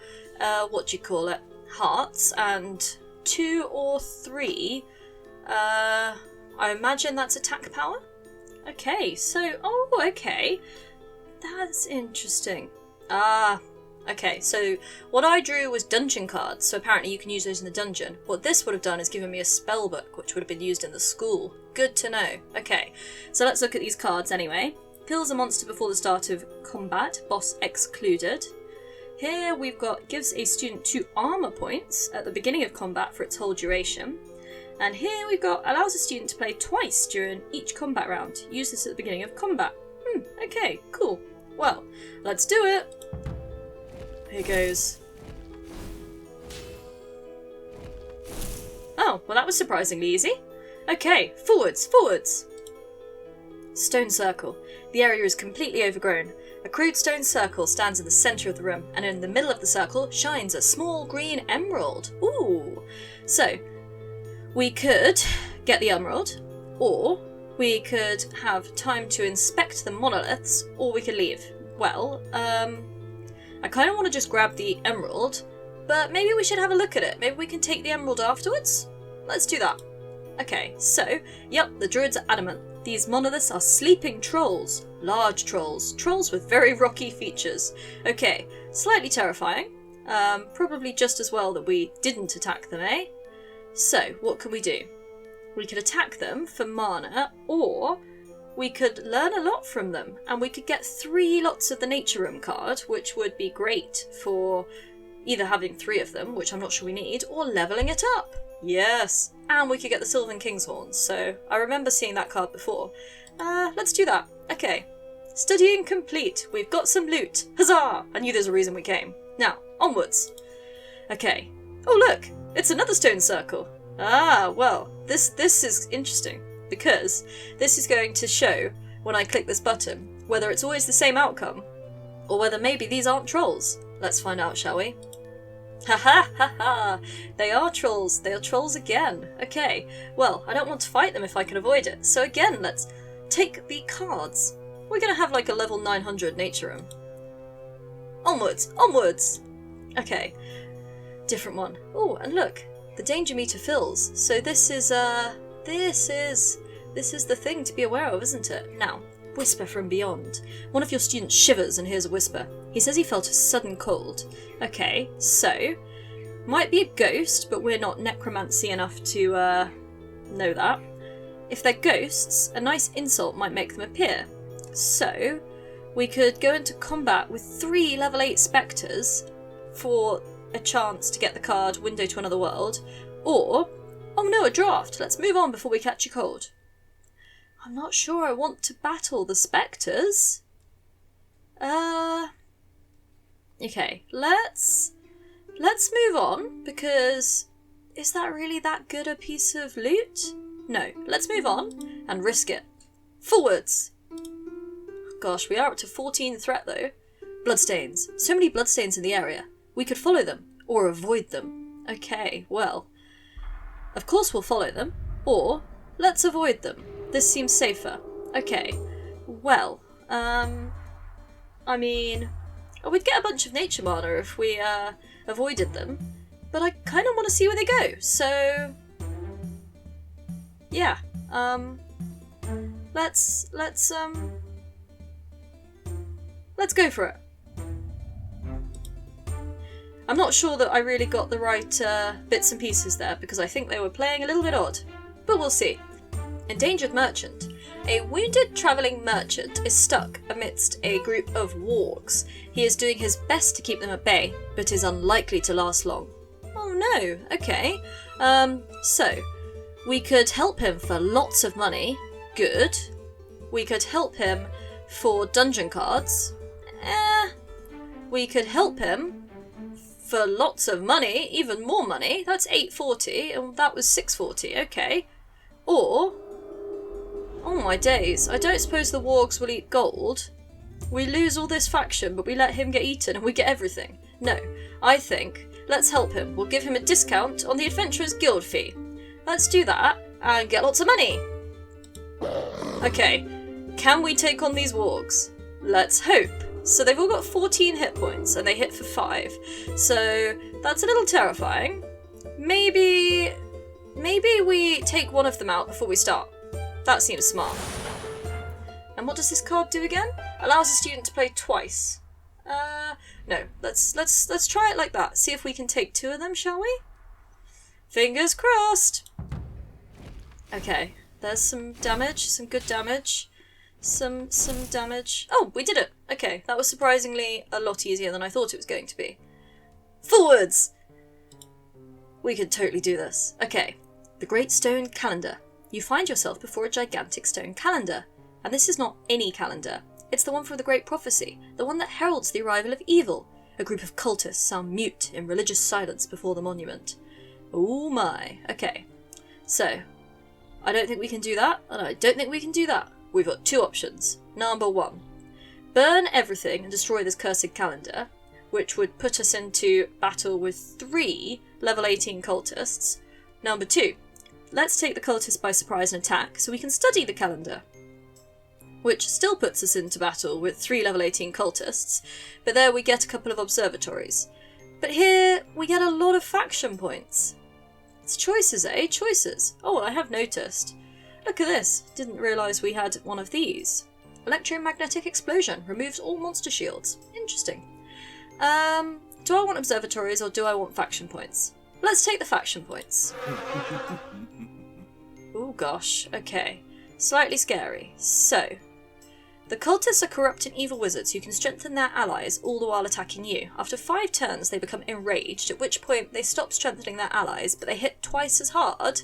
hearts, and 2 or 3, I imagine that's attack power? Okay, so, okay, that's interesting. Okay, so what I drew was dungeon cards, so apparently you can use those in the dungeon. What this would have done is given me a spell book, which would have been used in the school. Good to know. Okay, so let's look at these cards anyway. Kills a monster before the start of combat, boss excluded. Here we've got gives a student 2 armor points at the beginning of combat for its whole duration. And here we've got allows a student to play twice during each combat round. Use this at the beginning of combat. Okay, cool. Well, let's do it. Here goes. Oh, well that was surprisingly easy. Okay, forwards, forwards. Stone circle. The area is completely overgrown. A crude stone circle stands in the centre of the room, and in the middle of the circle shines a small green emerald. Ooh! So, we could get the emerald, or we could have time to inspect the monoliths, or we could leave. Well, I kind of want to just grab the emerald, but maybe we should have a look at it. Maybe we can take the emerald afterwards? Let's do that. Okay, so, yep, the druids are adamant. These monoliths are sleeping trolls. Large trolls. Trolls with very rocky features. Okay, slightly terrifying. Probably just as well that we didn't attack them, eh? So, what can we do? We could attack them for mana, or we could learn a lot from them, and we could get 3 lots of the Nature Room card, which would be great for either having 3 of them, which I'm not sure we need, or levelling it up. Yes! And we could get the Sylvan King's Horn, so I remember seeing that card before. Let's do that. Okay. Studying complete. We've got some loot. Huzzah! I knew there's a reason we came. Now, onwards. Okay. Oh look! It's another stone circle. Ah, well, this is interesting, because this is going to show, when I click this button, whether it's always the same outcome, or whether maybe these aren't trolls. Let's find out, shall we? Ha ha ha ha! They are trolls. They are trolls again. Okay, well, I don't want to fight them if I can avoid it, so again, let's take the cards. We're gonna have like a level 900 nature room. Onwards! Onwards! Okay, different one. Oh, and look, the danger meter fills. So this is the thing to be aware of, isn't it? Now, whisper from beyond. One of your students shivers and hears a whisper. He says he felt a sudden cold. Okay, so might be a ghost, but we're not necromancy enough to know that. If they're ghosts, a nice insult might make them appear. So we could go into combat with 3 level 8 spectres for a chance to get the card Window to Another World, or, oh no, a draft. Let's move on before we catch a cold. I'm not sure I want to battle the spectres. Okay, let's move on, because is that really that good a piece of loot? No, let's move on and risk it. Forwards! Gosh, we are up to 14 threat though. Bloodstains. So many bloodstains in the area. We could follow them, or avoid them. Okay, well, of course we'll follow them, or let's avoid them. This seems safer. Okay, well, I mean, we'd get a bunch of nature mana if we avoided them, but I kind of want to see where they go, so yeah, let's go for it. I'm not sure that I really got the right bits and pieces there, because I think they were playing a little bit odd, but we'll see. Endangered merchant. A wounded travelling merchant is stuck amidst a group of wargs. He is doing his best to keep them at bay, but is unlikely to last long. Oh no, okay. So, we could help him for lots of money. Good. We could help him for dungeon cards. We could help him for lots of money, even more money. That's 840, and that was 640, okay. Or, oh my days, I don't suppose the wargs will eat gold. We lose all this faction, but we let him get eaten and we get everything. No, I think, let's help him. We'll give him a discount on the Adventurer's Guild fee. Let's do that, and get lots of money. Okay, can we take on these wargs? Let's hope. So they've all got 14 hit points, and they hit for 5. So that's a little terrifying. Maybe we take one of them out before we start. That seems smart. And what does this card do again? Allows a student to play twice. No, let's try it like that. See if we can take 2 of them, shall we? Fingers crossed! Okay, there's some damage, some good damage. Some damage. Oh, we did it! Okay, that was surprisingly a lot easier than I thought it was going to be. Forwards! We can totally do this. Okay, the Great Stone Calendar. You find yourself before a gigantic stone calendar. And this is not any calendar. It's the one from the Great Prophecy, the one that heralds the arrival of evil. A group of cultists sound mute in religious silence before the monument. Oh my. Okay, so I don't think we can do that, and I don't think we can do that. We've got 2 options. Number 1, burn everything and destroy this cursed calendar, which would put us into battle with 3 level 18 cultists. Number 2, let's take the cultists by surprise and attack so we can study the calendar, which still puts us into battle with 3 level 18 cultists, but there we get a couple of observatories. But here we get a lot of faction points. It's choices, eh? Choices. Oh, I have noticed. Look at this. Didn't realise we had one of these. Electromagnetic explosion. Removes all monster shields. Interesting. Do I want observatories or do I want faction points? Let's take the faction points. Oh gosh. Okay. Slightly scary. So, the cultists are corrupt and evil wizards who can strengthen their allies all the while attacking you. After 5 turns they become enraged, at which point they stop strengthening their allies, but they hit twice as hard.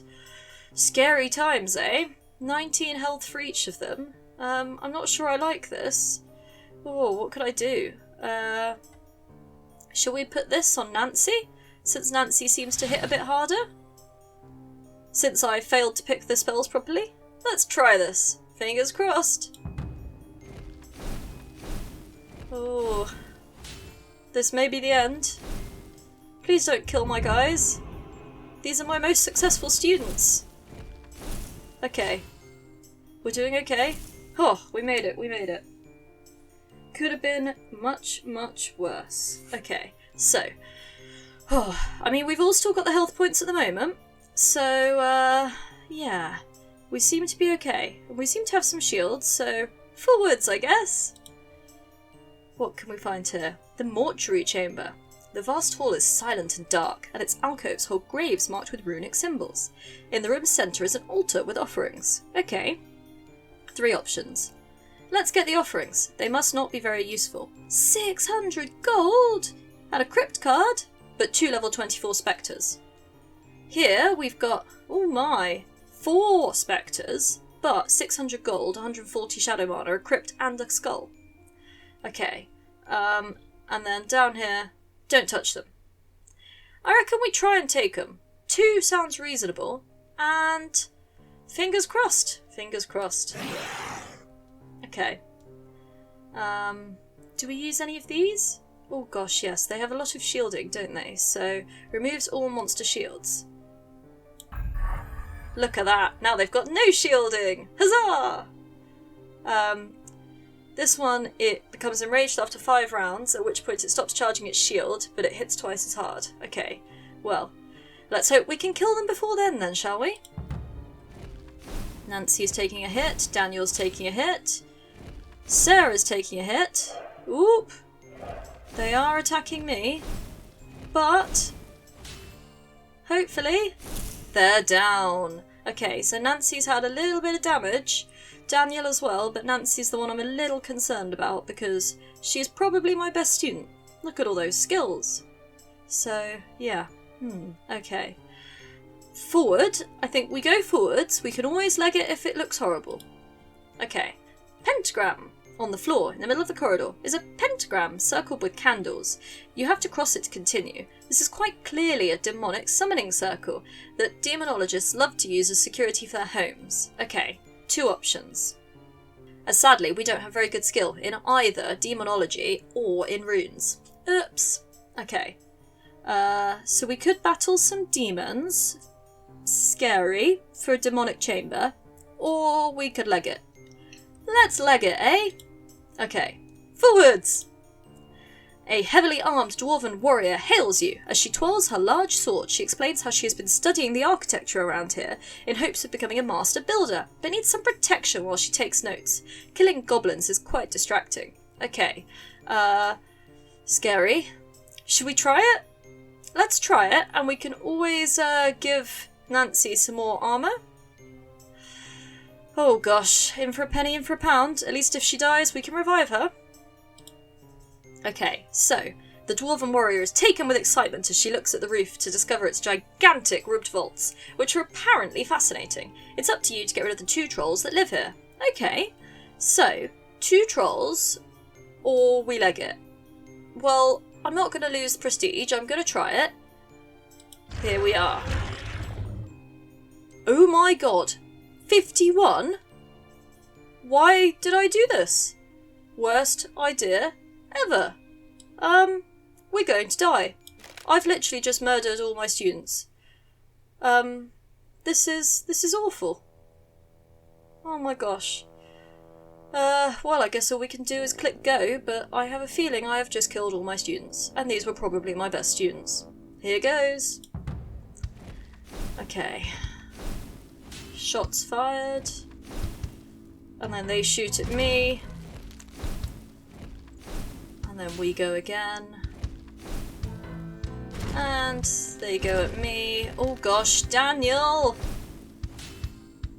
Scary times, eh? 19 health for each of them. I'm not sure I like this. Oh, what could I do? Shall we put this on Nancy? Since Nancy seems to hit a bit harder? Since I failed to pick the spells properly? Let's try this. Fingers crossed. Oh. This may be the end. Please don't kill my guys. These are my most successful students. Okay. We're doing okay. Oh, we made it, we made it. Could have been much, much worse. Okay, so. Oh, I mean, we've all still got the health points at the moment. So, yeah. We seem to be okay. We seem to have some shields, so forwards, I guess. What can we find here? The mortuary chamber. The vast hall is silent and dark, and its alcoves hold graves marked with runic symbols. In the room's centre is an altar with offerings. Okay. 3 options. Let's get the offerings. They must not be very useful. 600 gold! And a crypt card, but 2 level 24 spectres. Here we've got, oh my, 4 spectres, but 600 gold, 140 shadow mana, a crypt and a skull. Okay, and then down here, don't touch them. I reckon we try and take them. 2 sounds reasonable, and fingers crossed. Fingers crossed. Okay. Do we use any of these? Oh gosh, yes, they have a lot of shielding, don't they? So, removes all monster shields. Look at that, now they've got no shielding! Huzzah! This one, it becomes enraged after 5 rounds, at which point it stops charging its shield, but it hits twice as hard. Okay, well, let's hope we can kill them before then, shall we? Nancy's taking a hit, Daniel's taking a hit, Sarah's taking a hit. Oop! They are attacking me, but hopefully they're down. Okay, so Nancy's had a little bit of damage, Daniel as well, but Nancy's the one I'm a little concerned about because she's probably my best student. Look at all those skills. So, yeah. Okay. Forward. I think we go forwards. We can always leg it if it looks horrible. Okay. Pentagram. On the floor, in the middle of the corridor, is a pentagram circled with candles. You have to cross it to continue. This is quite clearly a demonic summoning circle that demonologists love to use as security for their homes. Okay. 2 options. As sadly, we don't have very good skill in either demonology or in runes. Oops. Okay. So we could battle some demons. Scary for a demonic chamber. Or we could leg it. Let's leg it, eh? Okay. Forwards! A heavily armed dwarven warrior hails you. As she twirls her large sword, she explains how she has been studying the architecture around here in hopes of becoming a master builder, but needs some protection while she takes notes. Killing goblins is quite distracting. Okay. Scary. Should we try it? Let's try it, and we can always give Nancy some more armour. Oh gosh, in for a penny, in for a pound. At least if she dies, we can revive her. Okay, so the Dwarven warrior is taken with excitement as she looks at the roof to discover its gigantic ribbed vaults, which are apparently fascinating. It's up to you to get rid of the 2 trolls that live here. Okay, so 2 trolls, or we leg it. Well, I'm not going to lose prestige, I'm going to try it. Here we are. Oh my god, 51? Why did I do this? Worst idea ever. We're going to die. I've literally just murdered all my students. This is awful. Oh my gosh. Well, I guess all we can do is click go, but I have a feeling I have just killed all my students, and these were probably my best students. Here goes. Okay. Shots fired. And then they shoot at me. And then we go again. And they go at me. Oh gosh, Daniel!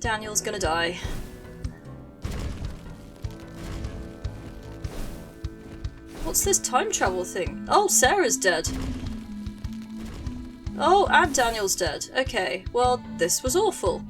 Daniel's gonna die. What's this time travel thing? Oh, Sarah's dead. Oh, and Daniel's dead. Okay, well, this was awful.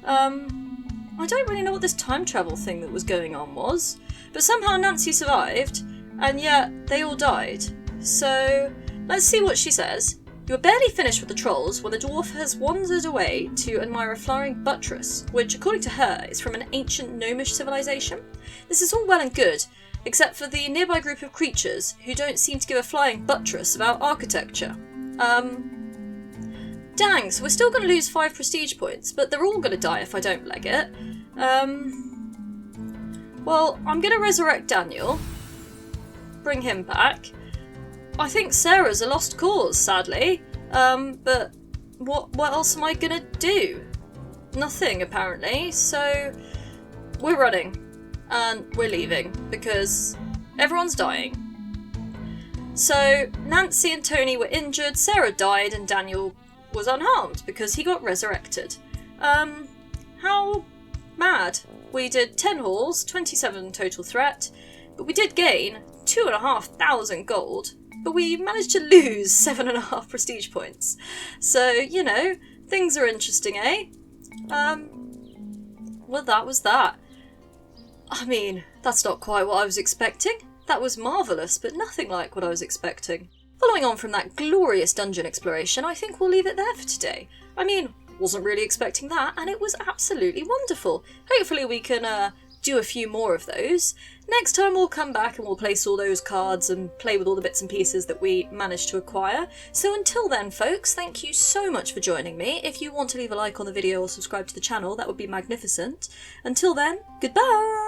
I don't really know what this time travel thing that was going on was, but somehow Nancy survived, and yet they all died. So, let's see what she says. You are barely finished with the trolls when the dwarf has wandered away to admire a flowering buttress, which, according to her, is from an ancient gnomish civilization. This is all well and good, except for the nearby group of creatures who don't seem to give a flying buttress about architecture. Dang, so we're still going to lose 5 prestige points, but they're all going to die if I don't leg it. Well, I'm going to resurrect Daniel. Bring him back. I think Sarah's a lost cause, sadly. But what else am I going to do? Nothing, apparently. So, we're running. And we're leaving, because everyone's dying. So, Nancy and Tony were injured, Sarah died, and Daniel was unharmed because he got resurrected. How mad. We did 10 hauls, 27 total threat, but we did gain 2,500 gold, but we managed to lose 7.5 prestige points. So, you know, things are interesting, eh? Well, that was that. I mean, that's not quite what I was expecting. That was marvellous, but nothing like what I was expecting. Following on from that glorious dungeon exploration, I think we'll leave it there for today. I mean, wasn't really expecting that, and it was absolutely wonderful. Hopefully we can do a few more of those. Next time we'll come back and we'll place all those cards and play with all the bits and pieces that we managed to acquire. So until then, folks, thank you so much for joining me. If you want to leave a like on the video or subscribe to the channel, that would be magnificent. Until then, goodbye!